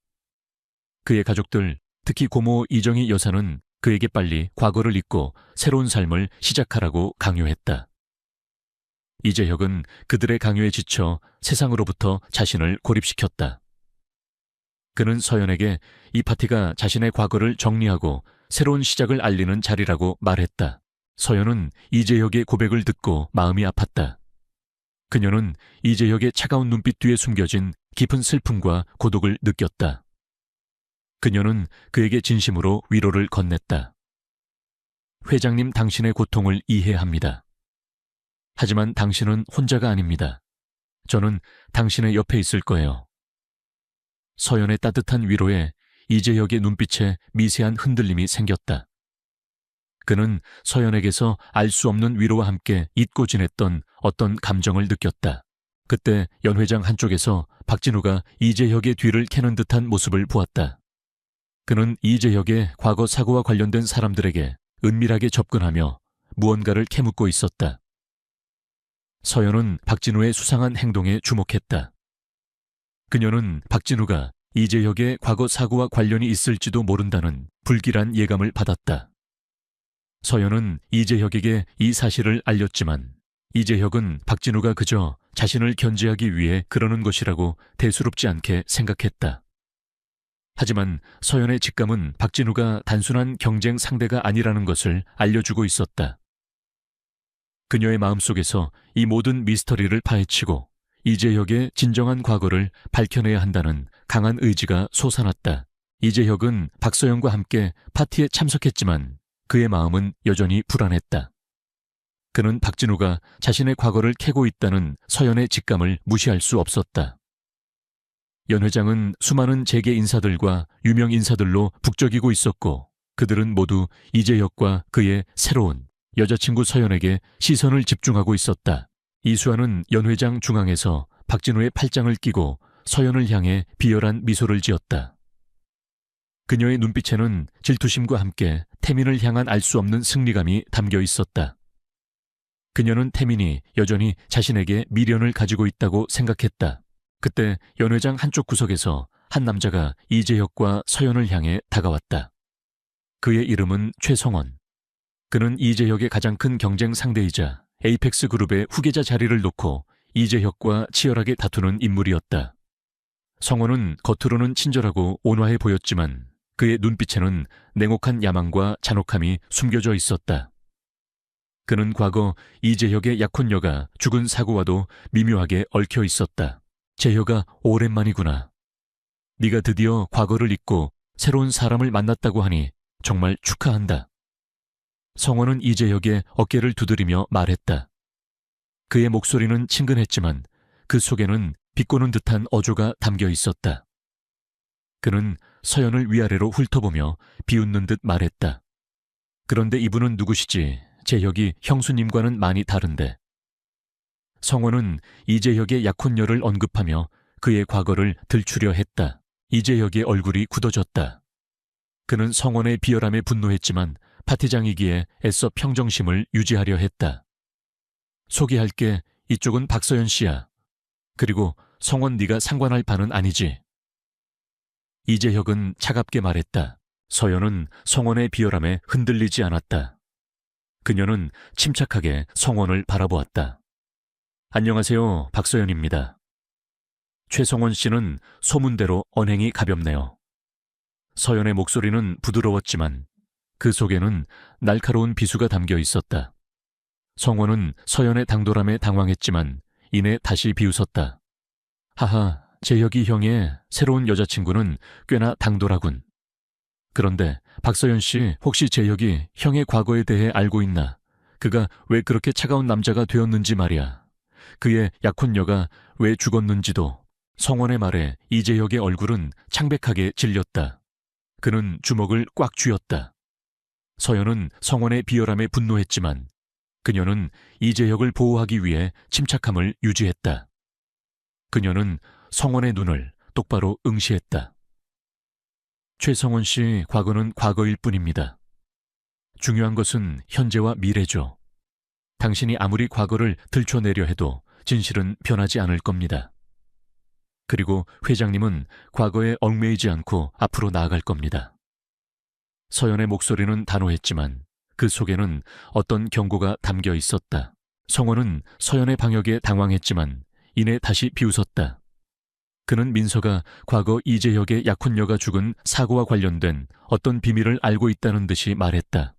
그의 가족들, 특히 고모 이정희 여사는 그에게 빨리 과거를 잊고 새로운 삶을 시작하라고 강요했다. 이재혁은 그들의 강요에 지쳐 세상으로부터 자신을 고립시켰다. 그는 서연에게 이 파티가 자신의 과거를 정리하고 새로운 시작을 알리는 자리라고 말했다. 서연은 이재혁의 고백을 듣고 마음이 아팠다. 그녀는 이재혁의 차가운 눈빛 뒤에 숨겨진 깊은 슬픔과 고독을 느꼈다. 그녀는 그에게 진심으로 위로를 건넸다. 회장님, 당신의 고통을 이해합니다. 하지만 당신은 혼자가 아닙니다. 저는 당신의 옆에 있을 거예요. 서연의 따뜻한 위로에 이재혁의 눈빛에 미세한 흔들림이 생겼다. 그는 서연에게서 알 수 없는 위로와 함께 잊고 지냈던 어떤 감정을 느꼈다. 그때 연 회장 한쪽에서 박진우가 이재혁의 뒤를 캐는 듯한 모습을 보았다. 그는 이재혁의 과거 사고와 관련된 사람들에게 은밀하게 접근하며 무언가를 캐묻고 있었다. 서연은 박진우의 수상한 행동에 주목했다. 그녀는 박진우가 이재혁의 과거 사고와 관련이 있을지도 모른다는 불길한 예감을 받았다. 서연은 이재혁에게 이 사실을 알렸지만 이재혁은 박진우가 그저 자신을 견제하기 위해 그러는 것이라고 대수롭지 않게 생각했다. 하지만 서연의 직감은 박진우가 단순한 경쟁 상대가 아니라는 것을 알려주고 있었다. 그녀의 마음속에서 이 모든 미스터리를 파헤치고 이재혁의 진정한 과거를 밝혀내야 한다는 강한 의지가 솟아났다. 이재혁은 박서연과 함께 파티에 참석했지만 그의 마음은 여전히 불안했다. 그는 박진우가 자신의 과거를 캐고 있다는 서연의 직감을 무시할 수 없었다. 연 회장은 수많은 재계 인사들과 유명 인사들로 북적이고 있었고 그들은 모두 이재혁과 그의 새로운 여자친구 서연에게 시선을 집중하고 있었다. 이수아는 연회장 중앙에서 박진우의 팔짱을 끼고 서연을 향해 비열한 미소를 지었다. 그녀의 눈빛에는 질투심과 함께 태민을 향한 알 수 없는 승리감이 담겨 있었다. 그녀는 태민이 여전히 자신에게 미련을 가지고 있다고 생각했다. 그때 연회장 한쪽 구석에서 한 남자가 이재혁과 서연을 향해 다가왔다. 그의 이름은 최성원. 그는 이재혁의 가장 큰 경쟁 상대이자 에이펙스 그룹의 후계자 자리를 놓고 이재혁과 치열하게 다투는 인물이었다. 성원은 겉으로는 친절하고 온화해 보였지만 그의 눈빛에는 냉혹한 야망과 잔혹함이 숨겨져 있었다. 그는 과거 이재혁의 약혼녀가 죽은 사고와도 미묘하게 얽혀 있었다. 재혁아, 오랜만이구나. 네가 드디어 과거를 잊고 새로운 사람을 만났다고 하니 정말 축하한다. 성원은 이재혁의 어깨를 두드리며 말했다. 그의 목소리는 친근했지만 그 속에는 비꼬는 듯한 어조가 담겨 있었다. 그는 서연을 위아래로 훑어보며 비웃는 듯 말했다. 그런데 이분은 누구시지? 재혁이 형수님과는 많이 다른데. 성원은 이재혁의 약혼녀를 언급하며 그의 과거를 들추려 했다. 이재혁의 얼굴이 굳어졌다. 그는 성원의 비열함에 분노했지만 파티장이기에 애써 평정심을 유지하려 했다. 소개할게. 이쪽은 박서연 씨야. 그리고 성원 네가 상관할 바는 아니지. 이재혁은 차갑게 말했다. 서연은 성원의 비열함에 흔들리지 않았다. 그녀는 침착하게 성원을 바라보았다. 안녕하세요, 박서연입니다. 최성원 씨는 소문대로 언행이 가볍네요. 서연의 목소리는 부드러웠지만 그 속에는 날카로운 비수가 담겨 있었다. 성원은 서연의 당돌함에 당황했지만 이내 다시 비웃었다. 하하, 재혁이 형의 새로운 여자친구는 꽤나 당돌하군. 그런데 박서연 씨, 혹시 재혁이 형의 과거에 대해 알고 있나? 그가 왜 그렇게 차가운 남자가 되었는지 말이야. 그의 약혼녀가 왜 죽었는지도. 성원의 말에 이재혁의 얼굴은 창백하게 질렸다. 그는 주먹을 꽉 쥐었다. 서연은 성원의 비열함에 분노했지만 그녀는 이재혁을 보호하기 위해 침착함을 유지했다. 그녀는 성원의 눈을 똑바로 응시했다. 최성원 씨 과거는 과거일 뿐입니다. 중요한 것은 현재와 미래죠. 당신이 아무리 과거를 들춰내려 해도 진실은 변하지 않을 겁니다. 그리고 회장님은 과거에 얽매이지 않고 앞으로 나아갈 겁니다. 서연의 목소리는 단호했지만 그 속에는 어떤 경고가 담겨 있었다. 성원은 서연의 방역에 당황했지만 이내 다시 비웃었다. 그는 민서가 과거 이재혁의 약혼녀가 죽은 사고와 관련된 어떤 비밀을 알고 있다는 듯이 말했다.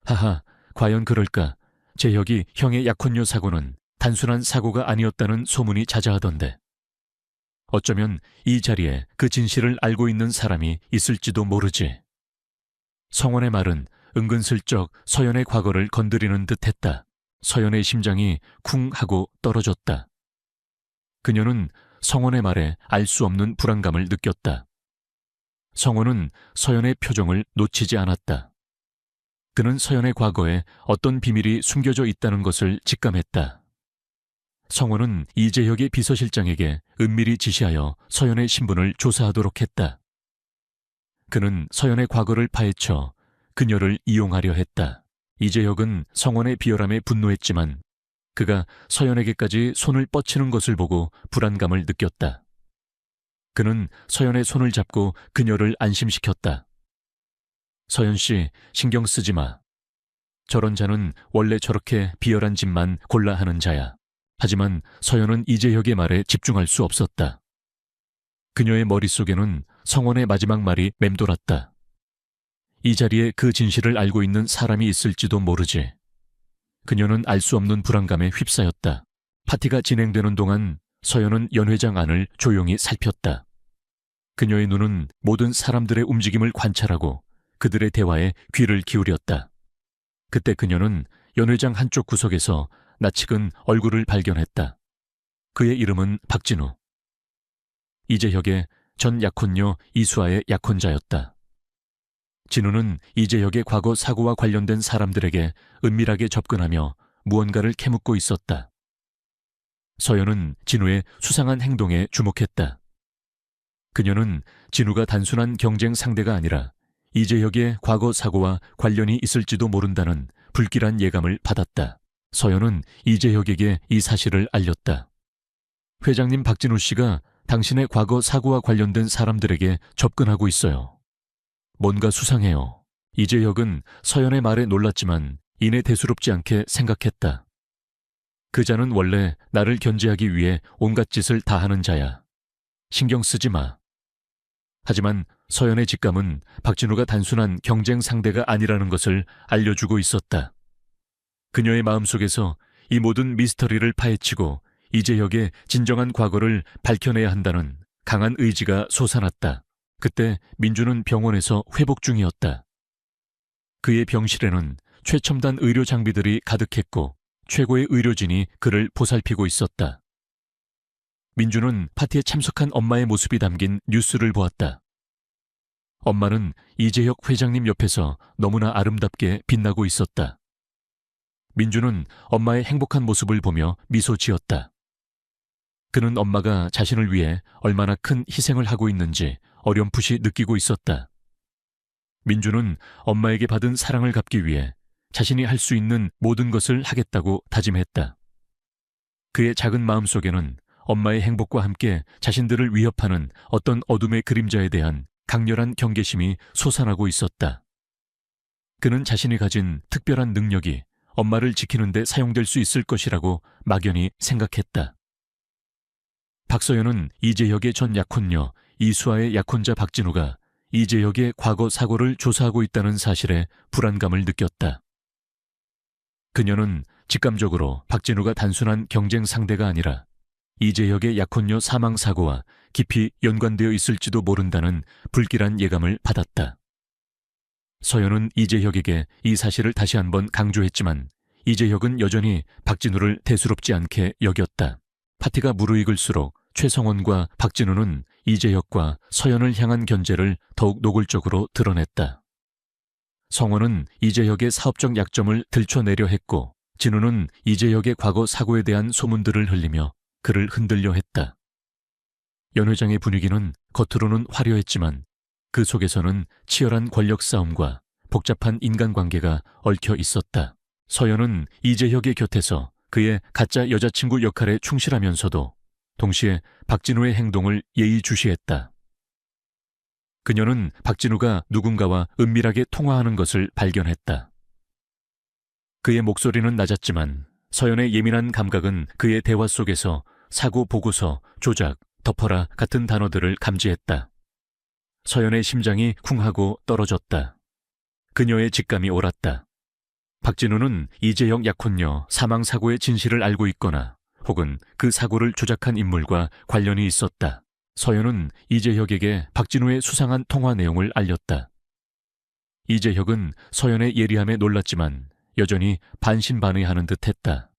하하, 과연 그럴까? 재혁이 형의 약혼녀 사고는 단순한 사고가 아니었다는 소문이 자자하던데. 어쩌면 이 자리에 그 진실을 알고 있는 사람이 있을지도 모르지. 성원의 말은 은근슬쩍 서연의 과거를 건드리는 듯했다. 서연의 심장이 쿵 하고 떨어졌다. 그녀는 성원의 말에 알 수 없는 불안감을 느꼈다. 성원은 서연의 표정을 놓치지 않았다. 그는 서연의 과거에 어떤 비밀이 숨겨져 있다는 것을 직감했다. 성원은 이재혁의 비서실장에게 은밀히 지시하여 서연의 신분을 조사하도록 했다. 그는 서연의 과거를 파헤쳐 그녀를 이용하려 했다. 이재혁은 성원의 비열함에 분노했지만 그가 서연에게까지 손을 뻗치는 것을 보고 불안감을 느꼈다. 그는 서연의 손을 잡고 그녀를 안심시켰다. 서연 씨, 신경 쓰지 마. 저런 자는 원래 저렇게 비열한 짓만 골라 하는 자야. 하지만 서연은 이재혁의 말에 집중할 수 없었다. 그녀의 머릿속에는 성원의 마지막 말이 맴돌았다. 이 자리에 그 진실을 알고 있는 사람이 있을지도 모르지. 그녀는 알 수 없는 불안감에 휩싸였다. 파티가 진행되는 동안 서연은 연회장 안을 조용히 살폈다. 그녀의 눈은 모든 사람들의 움직임을 관찰하고 그들의 대화에 귀를 기울였다. 그때 그녀는 연회장 한쪽 구석에서 낯익은 얼굴을 발견했다. 그의 이름은 박진우. 이재혁의 전 약혼녀 이수아의 약혼자였다. 진우는 이재혁의 과거 사고와 관련된 사람들에게 은밀하게 접근하며 무언가를 캐묻고 있었다. 서연은 진우의 수상한 행동에 주목했다. 그녀는 진우가 단순한 경쟁 상대가 아니라 이재혁의 과거 사고와 관련이 있을지도 모른다는 불길한 예감을 받았다. 서연은 이재혁에게 이 사실을 알렸다. 회장님 박진우 씨가 당신의 과거 사고와 관련된 사람들에게 접근하고 있어요. 뭔가 수상해요. 이재혁은 서연의 말에 놀랐지만 이내 대수롭지 않게 생각했다. 그 자는 원래 나를 견제하기 위해 온갖 짓을 다 하는 자야. 신경 쓰지 마. 하지만 서연의 직감은 박진우가 단순한 경쟁 상대가 아니라는 것을 알려주고 있었다. 그녀의 마음속에서 이 모든 미스터리를 파헤치고 이재혁의 진정한 과거를 밝혀내야 한다는 강한 의지가 솟아났다. 그때 민주는 병원에서 회복 중이었다. 그의 병실에는 최첨단 의료 장비들이 가득했고 최고의 의료진이 그를 보살피고 있었다. 민주는 파티에 참석한 엄마의 모습이 담긴 뉴스를 보았다. 엄마는 이재혁 회장님 옆에서 너무나 아름답게 빛나고 있었다. 민주는 엄마의 행복한 모습을 보며 미소 지었다. 그는 엄마가 자신을 위해 얼마나 큰 희생을 하고 있는지 어렴풋이 느끼고 있었다. 민주는 엄마에게 받은 사랑을 갚기 위해 자신이 할 수 있는 모든 것을 하겠다고 다짐했다. 그의 작은 마음속에는 엄마의 행복과 함께 자신들을 위협하는 어떤 어둠의 그림자에 대한 강렬한 경계심이 솟아나고 있었다. 그는 자신이 가진 특별한 능력이 엄마를 지키는 데 사용될 수 있을 것이라고 막연히 생각했다. 박서연은 이재혁의 전 약혼녀 이수아의 약혼자 박진우가 이재혁의 과거 사고를 조사하고 있다는 사실에 불안감을 느꼈다. 그녀는 직감적으로 박진우가 단순한 경쟁 상대가 아니라 이재혁의 약혼녀 사망 사고와 깊이 연관되어 있을지도 모른다는 불길한 예감을 받았다. 서연은 이재혁에게 이 사실을 다시 한번 강조했지만 이재혁은 여전히 박진우를 대수롭지 않게 여겼다. 파티가 무르익을수록 최성원과 박진우는 이재혁과 서연을 향한 견제를 더욱 노골적으로 드러냈다. 성원은 이재혁의 사업적 약점을 들춰내려 했고 진우는 이재혁의 과거 사고에 대한 소문들을 흘리며 그를 흔들려 했다. 연 회장의 분위기는 겉으로는 화려했지만 그 속에서는 치열한 권력 싸움과 복잡한 인간관계가 얽혀 있었다. 서연은 이재혁의 곁에서 그의 가짜 여자친구 역할에 충실하면서도 동시에 박진우의 행동을 예의주시했다. 그녀는 박진우가 누군가와 은밀하게 통화하는 것을 발견했다. 그의 목소리는 낮았지만 서연의 예민한 감각은 그의 대화 속에서 사고 보고서, 조작, 덮어라 같은 단어들을 감지했다. 서연의 심장이 쿵하고 떨어졌다. 그녀의 직감이 옳았다. 박진우는 이재혁 약혼녀 사망사고의 진실을 알고 있거나 혹은 그 사고를 조작한 인물과 관련이 있었다. 서연은 이재혁에게 박진우의 수상한 통화 내용을 알렸다. 이재혁은 서연의 예리함에 놀랐지만 여전히 반신반의하는 듯했다.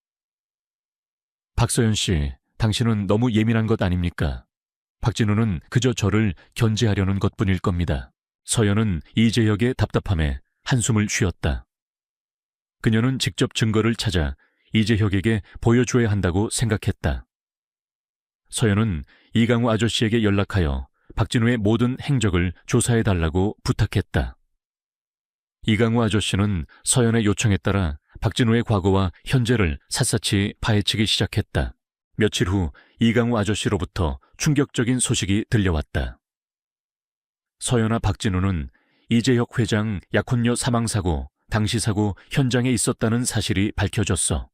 박서연 씨, 당신은 너무 예민한 것 아닙니까? 박진우는 그저 저를 견제하려는 것뿐일 겁니다. 서연은 이재혁의 답답함에 한숨을 쉬었다. 그녀는 직접 증거를 찾아 이재혁에게 보여줘야 한다고 생각했다. 서연은 이강우 아저씨에게 연락하여 박진우의 모든 행적을 조사해달라고 부탁했다. 이강우 아저씨는 서연의 요청에 따라 박진우의 과거와 현재를 샅샅이 파헤치기 시작했다. 며칠 후 이강우 아저씨로부터 충격적인 소식이 들려왔다. 서연아 박진우는 이재혁 회장 약혼녀 사망사고, 당시 사고 현장에 있었다는 사실이 밝혀졌어.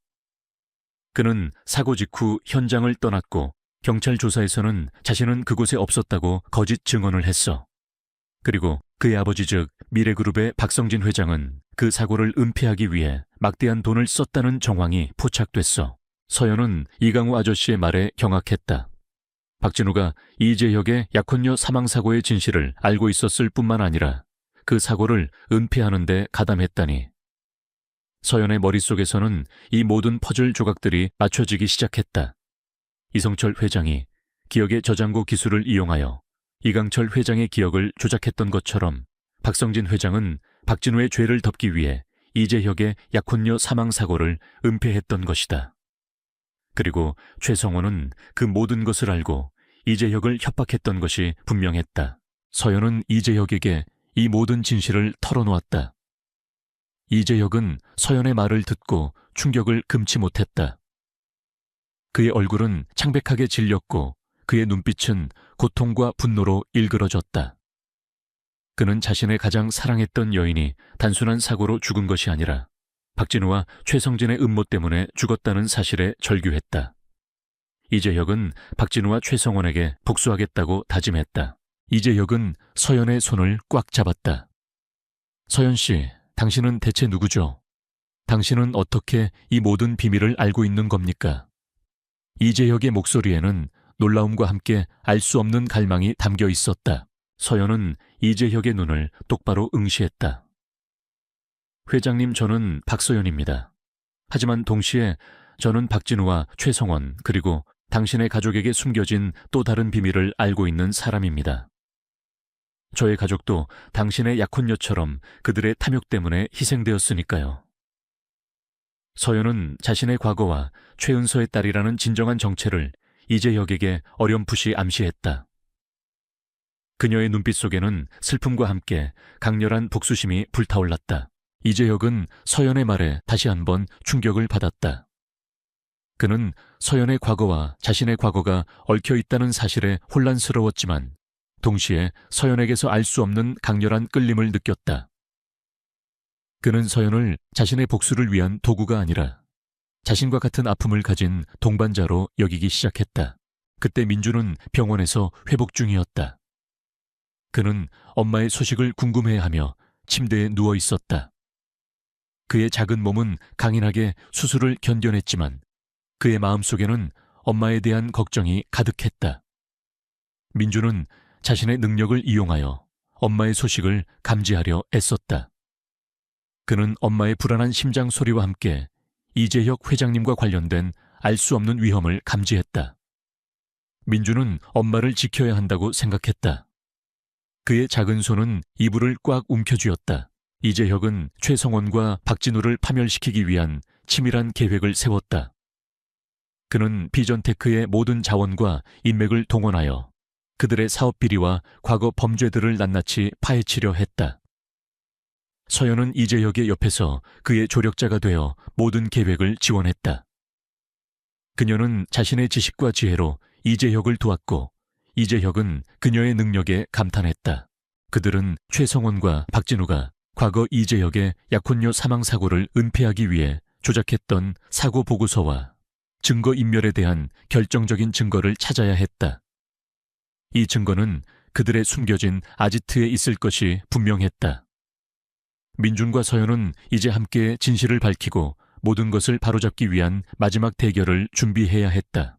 그는 사고 직후 현장을 떠났고 경찰 조사에서는 자신은 그곳에 없었다고 거짓 증언을 했어. 그리고 그의 아버지 즉 미래그룹의 박성진 회장은 그 사고를 은폐하기 위해 막대한 돈을 썼다는 정황이 포착됐어. 서연은 이강우 아저씨의 말에 경악했다. 박진우가 이재혁의 약혼녀 사망사고의 진실을 알고 있었을 뿐만 아니라 그 사고를 은폐하는 데 가담했다니. 서연의 머릿속에서는 이 모든 퍼즐 조각들이 맞춰지기 시작했다. 이성철 회장이 기억의 저장고 기술을 이용하여 이강철 회장의 기억을 조작했던 것처럼 박성진 회장은 박진우의 죄를 덮기 위해 이재혁의 약혼녀 사망사고를 은폐했던 것이다. 그리고 최성원은 그 모든 것을 알고 이재혁을 협박했던 것이 분명했다. 서연은 이재혁에게 이 모든 진실을 털어놓았다. 이재혁은 서연의 말을 듣고 충격을 금치 못했다. 그의 얼굴은 창백하게 질렸고 그의 눈빛은 고통과 분노로 일그러졌다. 그는 자신의 가장 사랑했던 여인이 단순한 사고로 죽은 것이 아니라 박진우와 최성진의 음모 때문에 죽었다는 사실에 절규했다. 이재혁은 박진우와 최성원에게 복수하겠다고 다짐했다. 이재혁은 서연의 손을 꽉 잡았다. 서연 씨, 당신은 대체 누구죠? 당신은 어떻게 이 모든 비밀을 알고 있는 겁니까? 이재혁의 목소리에는 놀라움과 함께 알 수 없는 갈망이 담겨 있었다. 서연은 이재혁의 눈을 똑바로 응시했다. 회장님, 저는 박서연입니다. 하지만 동시에 저는 박진우와 최성원 그리고 당신의 가족에게 숨겨진 또 다른 비밀을 알고 있는 사람입니다. 저의 가족도 당신의 약혼녀처럼 그들의 탐욕 때문에 희생되었으니까요. 서연은 자신의 과거와 최은서의 딸이라는 진정한 정체를 이재혁에게 어렴풋이 암시했다. 그녀의 눈빛 속에는 슬픔과 함께 강렬한 복수심이 불타올랐다. 이재혁은 서연의 말에 다시 한번 충격을 받았다. 그는 서연의 과거와 자신의 과거가 얽혀 있다는 사실에 혼란스러웠지만 동시에 서연에게서 알 수 없는 강렬한 끌림을 느꼈다. 그는 서연을 자신의 복수를 위한 도구가 아니라 자신과 같은 아픔을 가진 동반자로 여기기 시작했다. 그때 민주는 병원에서 회복 중이었다. 그는 엄마의 소식을 궁금해하며 침대에 누워 있었다. 그의 작은 몸은 강인하게 수술을 견뎌냈지만 그의 마음속에는 엄마에 대한 걱정이 가득했다. 민주는 자신의 능력을 이용하여 엄마의 소식을 감지하려 애썼다. 그는 엄마의 불안한 심장 소리와 함께 이재혁 회장님과 관련된 알 수 없는 위험을 감지했다. 민주는 엄마를 지켜야 한다고 생각했다. 그의 작은 손은 이불을 꽉 움켜쥐었다. 이재혁은 최성원과 박진우를 파멸시키기 위한 치밀한 계획을 세웠다. 그는 비전테크의 모든 자원과 인맥을 동원하여 그들의 사업 비리와 과거 범죄들을 낱낱이 파헤치려 했다. 서연은 이재혁의 옆에서 그의 조력자가 되어 모든 계획을 지원했다. 그녀는 자신의 지식과 지혜로 이재혁을 도왔고 이재혁은 그녀의 능력에 감탄했다. 그들은 최성원과 박진우가 과거 이재혁의 약혼녀 사망 사고를 은폐하기 위해 조작했던 사고 보고서와 증거인멸에 대한 결정적인 증거를 찾아야 했다. 이 증거는 그들의 숨겨진 아지트에 있을 것이 분명했다. 민준과 서연은 이제 함께 진실을 밝히고 모든 것을 바로잡기 위한 마지막 대결을 준비해야 했다.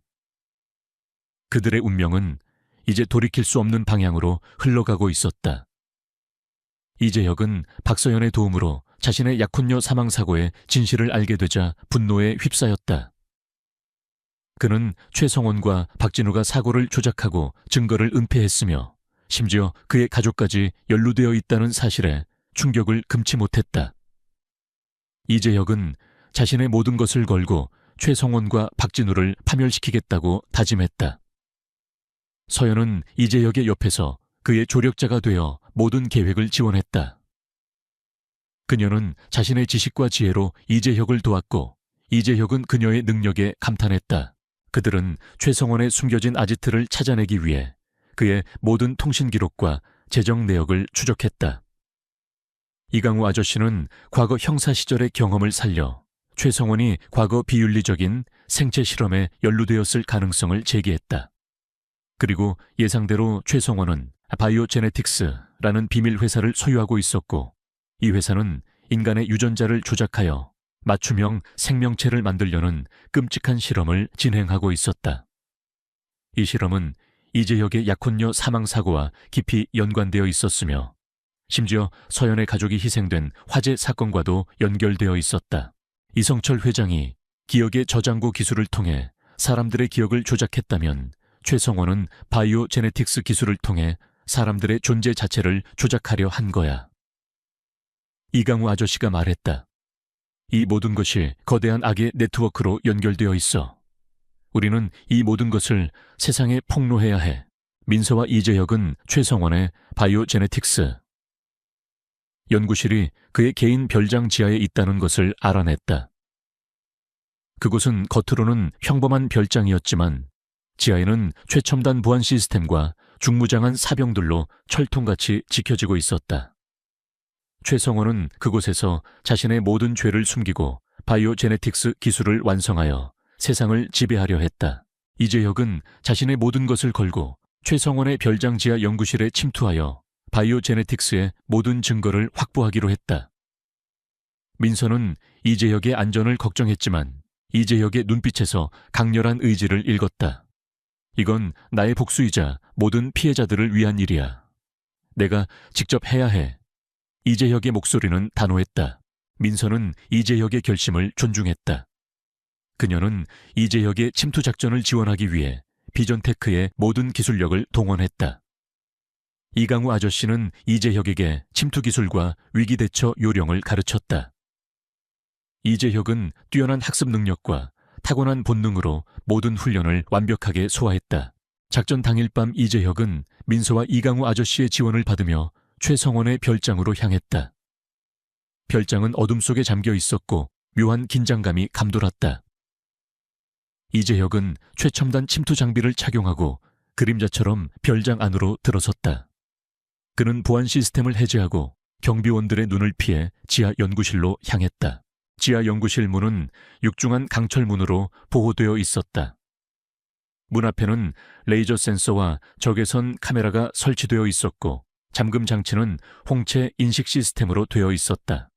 그들의 운명은 이제 돌이킬 수 없는 방향으로 흘러가고 있었다. 이재혁은 박서연의 도움으로 자신의 약혼녀 사망 사고의 진실을 알게 되자 분노에 휩싸였다. 그는 최성원과 박진우가 사고를 조작하고 증거를 은폐했으며 심지어 그의 가족까지 연루되어 있다는 사실에 충격을 금치 못했다. 이재혁은 자신의 모든 것을 걸고 최성원과 박진우를 파멸시키겠다고 다짐했다. 서연은 이재혁의 옆에서 그의 조력자가 되어 모든 계획을 지원했다. 그녀는 자신의 지식과 지혜로 이재혁을 도왔고 이재혁은 그녀의 능력에 감탄했다. 그들은 최성원의 숨겨진 아지트를 찾아내기 위해 그의 모든 통신 기록과 재정 내역을 추적했다. 이강우 아저씨는 과거 형사 시절의 경험을 살려 최성원이 과거 비윤리적인 생체 실험에 연루되었을 가능성을 제기했다. 그리고 예상대로 최성원은 바이오제네틱스라는 비밀 회사를 소유하고 있었고 이 회사는 인간의 유전자를 조작하여 맞춤형 생명체를 만들려는 끔찍한 실험을 진행하고 있었다. 이 실험은 이재혁의 약혼녀 사망 사고와 깊이 연관되어 있었으며 심지어 서연의 가족이 희생된 화재 사건과도 연결되어 있었다. 이성철 회장이 기억의 저장고 기술을 통해 사람들의 기억을 조작했다면 최성원은 바이오 제네틱스 기술을 통해 사람들의 존재 자체를 조작하려 한 거야. 이강우 아저씨가 말했다. 이 모든 것이 거대한 악의 네트워크로 연결되어 있어. 우리는 이 모든 것을 세상에 폭로해야 해. 민서와 이재혁은 최성원의 바이오제네틱스 연구실이 그의 개인 별장 지하에 있다는 것을 알아냈다. 그곳은 겉으로는 평범한 별장이었지만 지하에는 최첨단 보안 시스템과 중무장한 사병들로 철통같이 지켜지고 있었다. 최성원은 그곳에서 자신의 모든 죄를 숨기고 바이오제네틱스 기술을 완성하여 세상을 지배하려 했다. 이재혁은 자신의 모든 것을 걸고 최성원의 별장 지하 연구실에 침투하여 바이오제네틱스의 모든 증거를 확보하기로 했다. 민서는 이재혁의 안전을 걱정했지만 이재혁의 눈빛에서 강렬한 의지를 읽었다. 이건 나의 복수이자 모든 피해자들을 위한 일이야. 내가 직접 해야 해. 이재혁의 목소리는 단호했다. 민서는 이재혁의 결심을 존중했다. 그녀는 이재혁의 침투 작전을 지원하기 위해 비전테크의 모든 기술력을 동원했다. 이강우 아저씨는 이재혁에게 침투 기술과 위기 대처 요령을 가르쳤다. 이재혁은 뛰어난 학습 능력과 타고난 본능으로 모든 훈련을 완벽하게 소화했다. 작전 당일 밤 이재혁은 민서와 이강우 아저씨의 지원을 받으며 최성원의 별장으로 향했다. 별장은 어둠 속에 잠겨 있었고 묘한 긴장감이 감돌았다. 이재혁은 최첨단 침투 장비를 착용하고 그림자처럼 별장 안으로 들어섰다. 그는 보안 시스템을 해제하고 경비원들의 눈을 피해 지하 연구실로 향했다. 지하 연구실 문은 육중한 강철문으로 보호되어 있었다. 문 앞에는 레이저 센서와 적외선 카메라가 설치되어 있었고 잠금 장치는 홍채 인식 시스템으로 되어 있었다.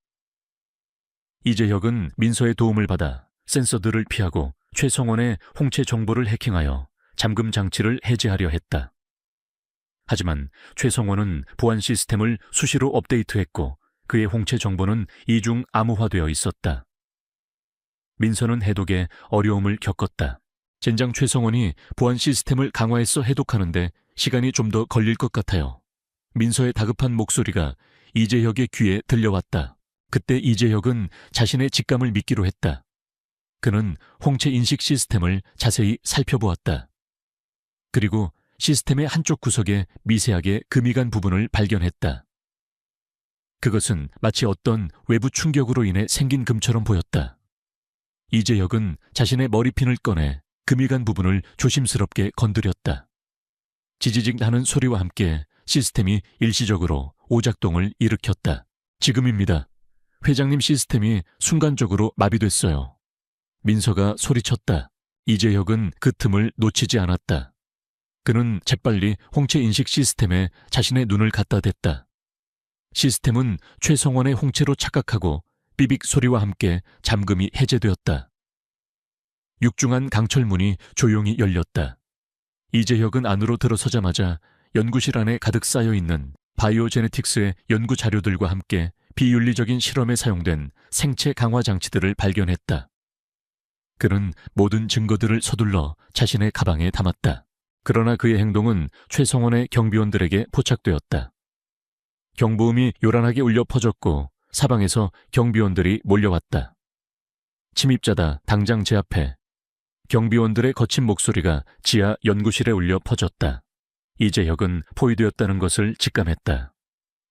이재혁은 민서의 도움을 받아 센서들을 피하고 최성원의 홍채 정보를 해킹하여 잠금 장치를 해제하려 했다. 하지만 최성원은 보안 시스템을 수시로 업데이트했고 그의 홍채 정보는 이중 암호화되어 있었다. 민서는 해독에 어려움을 겪었다. 젠장 최성원이 보안 시스템을 강화해서 해독하는데 시간이 좀 더 걸릴 것 같아요. 민서의 다급한 목소리가 이재혁의 귀에 들려왔다. 그때 이재혁은 자신의 직감을 믿기로 했다. 그는 홍채 인식 시스템을 자세히 살펴보았다. 그리고 시스템의 한쪽 구석에 미세하게 금이 간 부분을 발견했다. 그것은 마치 어떤 외부 충격으로 인해 생긴 금처럼 보였다. 이재혁은 자신의 머리핀을 꺼내 금이 간 부분을 조심스럽게 건드렸다. 지지직 나는 소리와 함께 시스템이 일시적으로 오작동을 일으켰다. 지금입니다. 회장님 시스템이 순간적으로 마비됐어요. 민서가 소리쳤다. 이재혁은 그 틈을 놓치지 않았다. 그는 재빨리 홍채 인식 시스템에 자신의 눈을 갖다 댔다. 시스템은 최성원의 홍채로 착각하고 삐빅 소리와 함께 잠금이 해제되었다. 육중한 강철문이 조용히 열렸다. 이재혁은 안으로 들어서자마자 연구실 안에 가득 쌓여있는 바이오제네틱스의 연구 자료들과 함께 비윤리적인 실험에 사용된 생체 강화 장치들을 발견했다. 그는 모든 증거들을 서둘러 자신의 가방에 담았다. 그러나 그의 행동은 최성원의 경비원들에게 포착되었다. 경보음이 요란하게 울려 퍼졌고 사방에서 경비원들이 몰려왔다. 침입자다, 당장 제압해. 경비원들의 거친 목소리가 지하 연구실에 울려 퍼졌다. 이재혁은 포위되었다는 것을 직감했다.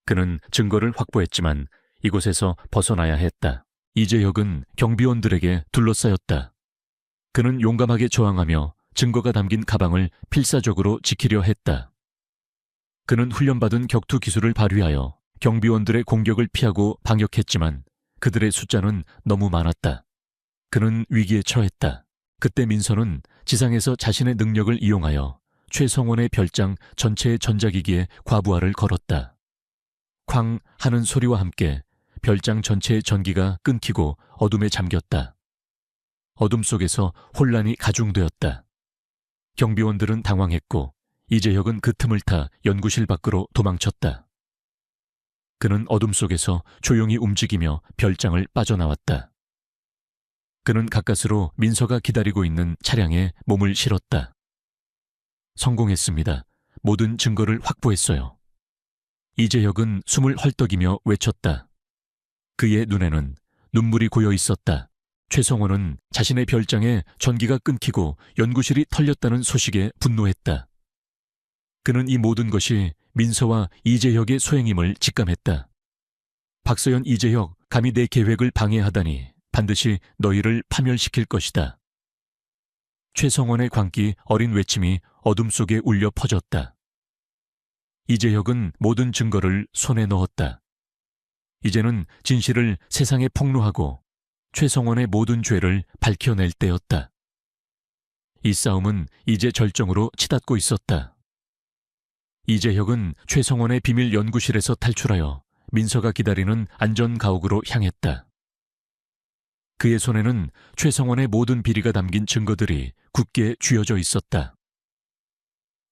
그는 증거를 확보했지만 이곳에서 벗어나야 했다. 이재혁은 경비원들에게 둘러싸였다. 그는 용감하게 저항하며 증거가 담긴 가방을 필사적으로 지키려 했다. 그는 훈련받은 격투 기술을 발휘하여 경비원들의 공격을 피하고 방역했지만 그들의 숫자는 너무 많았다. 그는 위기에 처했다. 그때 민서는 지상에서 자신의 능력을 이용하여 최성원의 별장 전체의 전자기기에 과부하를 걸었다. 쾅 하는 소리와 함께 별장 전체의 전기가 끊기고 어둠에 잠겼다. 어둠 속에서 혼란이 가중되었다. 경비원들은 당황했고 이재혁은 그 틈을 타 연구실 밖으로 도망쳤다. 그는 어둠 속에서 조용히 움직이며 별장을 빠져나왔다. 그는 가까스로 민서가 기다리고 있는 차량에 몸을 실었다. 성공했습니다. 모든 증거를 확보했어요. 이재혁은 숨을 헐떡이며 외쳤다. 그의 눈에는 눈물이 고여 있었다. 최성원은 자신의 별장에 전기가 끊기고 연구실이 털렸다는 소식에 분노했다. 그는 이 모든 것이 민서와 이재혁의 소행임을 직감했다. 박서연, 이재혁, 감히 내 계획을 방해하다니 반드시 너희를 파멸시킬 것이다. 최성원의 광기 어린 외침이 어둠 속에 울려 퍼졌다. 이재혁은 모든 증거를 손에 넣었다. 이제는 진실을 세상에 폭로하고 최성원의 모든 죄를 밝혀낼 때였다. 이 싸움은 이제 절정으로 치닫고 있었다. 이재혁은 최성원의 비밀 연구실에서 탈출하여 민서가 기다리는 안전가옥으로 향했다. 그의 손에는 최성원의 모든 비리가 담긴 증거들이 굳게 쥐어져 있었다.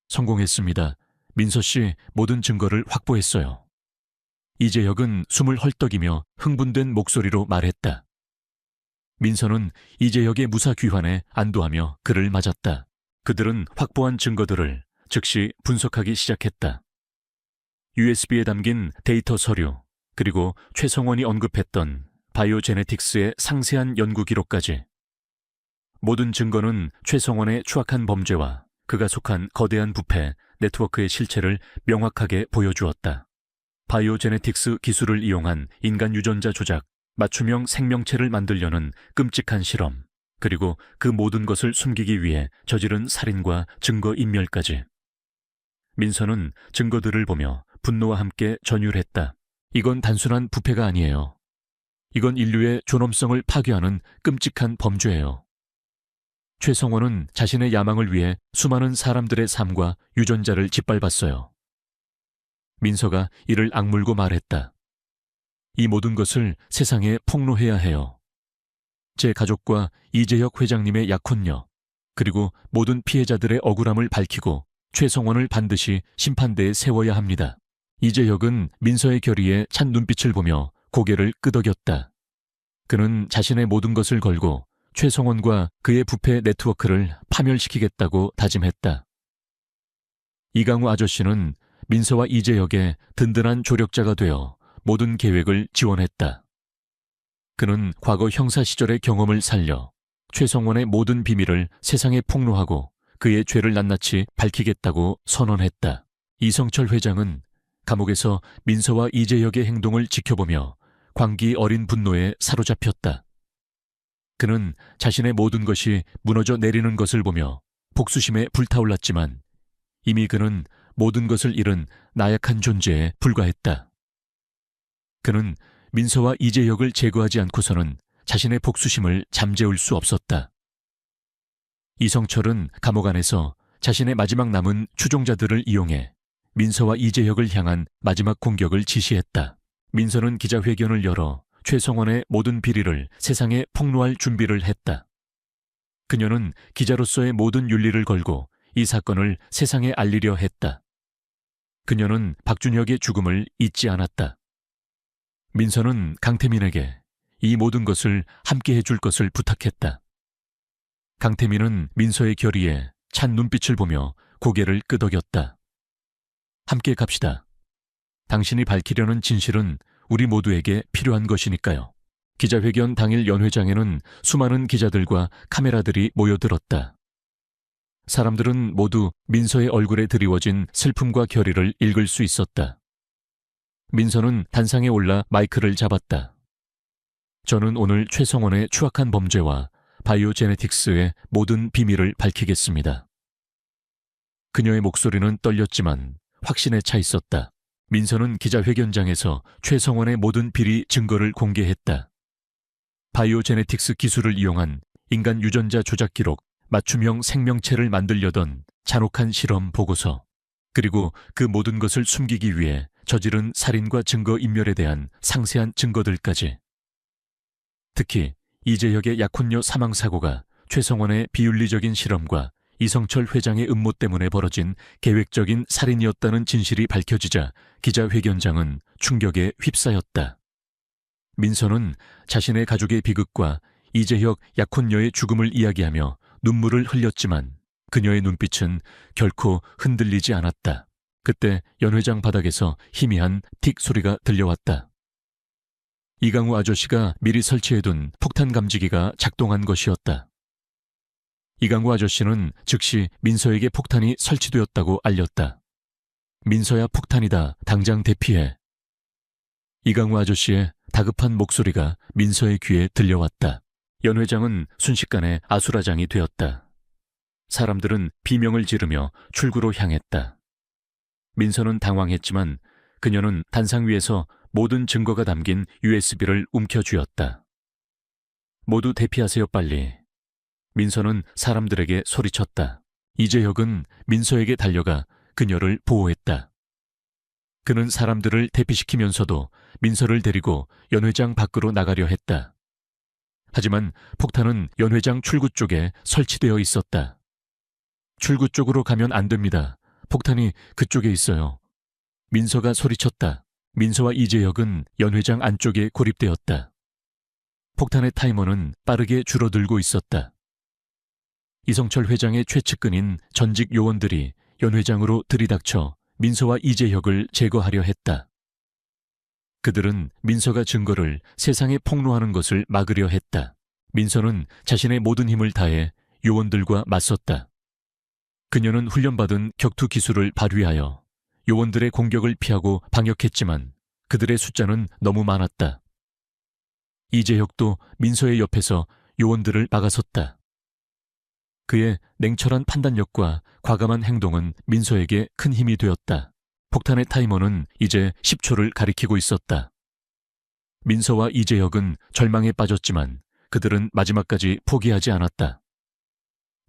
성공했습니다. 민서 씨 모든 증거를 확보했어요. 이재혁은 숨을 헐떡이며 흥분된 목소리로 말했다. 민서는 이재혁의 무사 귀환에 안도하며 그를 맞았다. 그들은 확보한 증거들을 즉시 분석하기 시작했다. USB에 담긴 데이터 서류, 그리고 최성원이 언급했던 바이오제네틱스의 상세한 연구 기록까지. 모든 증거는 최성원의 추악한 범죄와 그가 속한 거대한 부패 네트워크의 실체를 명확하게 보여주었다. 바이오제네틱스 기술을 이용한 인간 유전자 조작, 맞춤형 생명체를 만들려는 끔찍한 실험, 그리고 그 모든 것을 숨기기 위해 저지른 살인과 증거 인멸까지. 민서는 증거들을 보며 분노와 함께 전율했다. 이건 단순한 부패가 아니에요. 이건 인류의 존엄성을 파괴하는 끔찍한 범죄예요. 최성원은 자신의 야망을 위해 수많은 사람들의 삶과 유전자를 짓밟았어요. 민서가 이를 악물고 말했다. 이 모든 것을 세상에 폭로해야 해요. 제 가족과 이재혁 회장님의 약혼녀, 그리고 모든 피해자들의 억울함을 밝히고 최성원을 반드시 심판대에 세워야 합니다. 이재혁은 민서의 결의에 찬 눈빛을 보며 고개를 끄덕였다. 그는 자신의 모든 것을 걸고 최성원과 그의 부패 네트워크를 파멸시키겠다고 다짐했다. 이강우 아저씨는 민서와 이재혁의 든든한 조력자가 되어 모든 계획을 지원했다. 그는 과거 형사 시절의 경험을 살려 최성원의 모든 비밀을 세상에 폭로하고 그의 죄를 낱낱이 밝히겠다고 선언했다. 이성철 회장은 감옥에서 민서와 이재혁의 행동을 지켜보며 광기 어린 분노에 사로잡혔다. 그는 자신의 모든 것이 무너져 내리는 것을 보며 복수심에 불타올랐지만 이미 그는 모든 것을 잃은 나약한 존재에 불과했다. 그는 민서와 이재혁을 제거하지 않고서는 자신의 복수심을 잠재울 수 없었다. 이성철은 감옥 안에서 자신의 마지막 남은 추종자들을 이용해 민서와 이재혁을 향한 마지막 공격을 지시했다. 민서는 기자회견을 열어 최성원의 모든 비리를 세상에 폭로할 준비를 했다. 그녀는 기자로서의 모든 윤리를 걸고 이 사건을 세상에 알리려 했다. 그녀는 박준혁의 죽음을 잊지 않았다. 민서는 강태민에게 이 모든 것을 함께 해줄 것을 부탁했다. 강태민은 민서의 결의에 찬 눈빛을 보며 고개를 끄덕였다. 함께 갑시다. 당신이 밝히려는 진실은 우리 모두에게 필요한 것이니까요. 기자회견 당일 연회장에는 수많은 기자들과 카메라들이 모여들었다. 사람들은 모두 민서의 얼굴에 드리워진 슬픔과 결의를 읽을 수 있었다. 민서는 단상에 올라 마이크를 잡았다. 저는 오늘 최성원의 추악한 범죄와 바이오제네틱스의 모든 비밀을 밝히겠습니다. 그녀의 목소리는 떨렸지만 확신에 차 있었다. 민서는 기자회견장에서 최성원의 모든 비리 증거를 공개했다. 바이오제네틱스 기술을 이용한 인간 유전자 조작 기록, 맞춤형 생명체를 만들려던 잔혹한 실험 보고서, 그리고 그 모든 것을 숨기기 위해 저지른 살인과 증거 인멸에 대한 상세한 증거들까지. 특히 이재혁의 약혼녀 사망사고가 최성원의 비윤리적인 실험과 이성철 회장의 음모 때문에 벌어진 계획적인 살인이었다는 진실이 밝혀지자 기자회견장은 충격에 휩싸였다. 민서는 자신의 가족의 비극과 이재혁 약혼녀의 죽음을 이야기하며 눈물을 흘렸지만 그녀의 눈빛은 결코 흔들리지 않았다. 그때 연회장 바닥에서 희미한 틱 소리가 들려왔다. 이강우 아저씨가 미리 설치해둔 폭탄 감지기가 작동한 것이었다. 이강우 아저씨는 즉시 민서에게 폭탄이 설치되었다고 알렸다. 민서야, 폭탄이다. 당장 대피해. 이강우 아저씨의 다급한 목소리가 민서의 귀에 들려왔다. 연 회장은 순식간에 아수라장이 되었다. 사람들은 비명을 지르며 출구로 향했다. 민서는 당황했지만 그녀는 단상 위에서 모든 증거가 담긴 USB를 움켜쥐었다. 모두 대피하세요, 빨리. 민서는 사람들에게 소리쳤다. 이재혁은 민서에게 달려가 그녀를 보호했다. 그는 사람들을 대피시키면서도 민서를 데리고 연 회장 밖으로 나가려 했다. 하지만 폭탄은 연 회장 출구 쪽에 설치되어 있었다. 출구 쪽으로 가면 안 됩니다. 폭탄이 그쪽에 있어요. 민서가 소리쳤다. 민서와 이재혁은 연 회장 안쪽에 고립되었다. 폭탄의 타이머는 빠르게 줄어들고 있었다. 이성철 회장의 최측근인 전직 요원들이 연 회장으로 들이닥쳐 민서와 이재혁을 제거하려 했다. 그들은 민서가 증거를 세상에 폭로하는 것을 막으려 했다. 민서는 자신의 모든 힘을 다해 요원들과 맞섰다. 그녀는 훈련받은 격투 기술을 발휘하여 요원들의 공격을 피하고 방역했지만 그들의 숫자는 너무 많았다. 이재혁도 민서의 옆에서 요원들을 막아섰다. 그의 냉철한 판단력과 과감한 행동은 민서에게 큰 힘이 되었다. 폭탄의 타이머는 이제 10초를 가리키고 있었다. 민서와 이재혁은 절망에 빠졌지만 그들은 마지막까지 포기하지 않았다.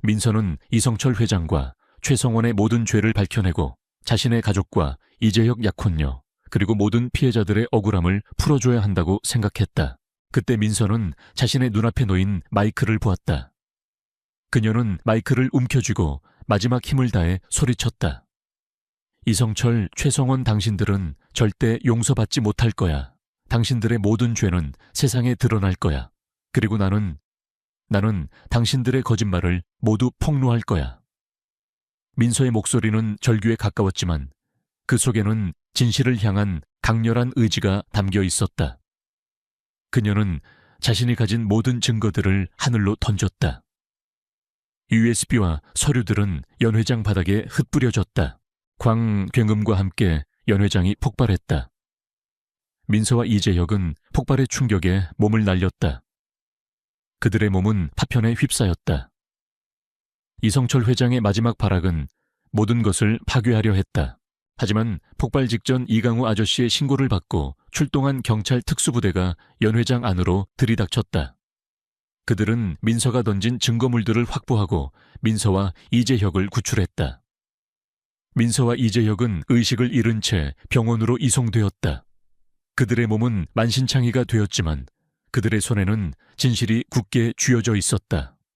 민서는 이성철 회장과 최성원의 모든 죄를 밝혀내고 자신의 가족과 이재혁 약혼녀 그리고 모든 피해자들의 억울함을 풀어줘야 한다고 생각했다. 그때 민서는 자신의 눈앞에 놓인 마이크를 보았다. 그녀는 마이크를 움켜쥐고 마지막 힘을 다해 소리쳤다. 이성철, 최성원, 당신들은 절대 용서받지 못할 거야. 당신들의 모든 죄는 세상에 드러날 거야. 그리고 나는 당신들의 거짓말을 모두 폭로할 거야. 민서의 목소리는 절규에 가까웠지만 그 속에는 진실을 향한 강렬한 의지가 담겨 있었다. 그녀는 자신이 가진 모든 증거들을 하늘로 던졌다. USB와 서류들은 연 회장 바닥에 흩뿌려졌다. 광경음과 함께 연 회장이 폭발했다. 민서와 이재혁은 폭발의 충격에 몸을 날렸다. 그들의 몸은 파편에 휩싸였다. 이성철 회장의 마지막 발악은 모든 것을 파괴하려 했다. 하지만 폭발 직전 이강우 아저씨의 신고를 받고 출동한 경찰 특수부대가 연 회장 안으로 들이닥쳤다. 그들은 민서가 던진 증거물들을 확보하고 민서와 이재혁을 구출했다. 민서와 이재혁은 의식을 잃은 채 병원으로 이송되었다. 그들의 몸은 만신창이가 되었지만 그들의 손에는 진실이 굳게 쥐어져 있었다.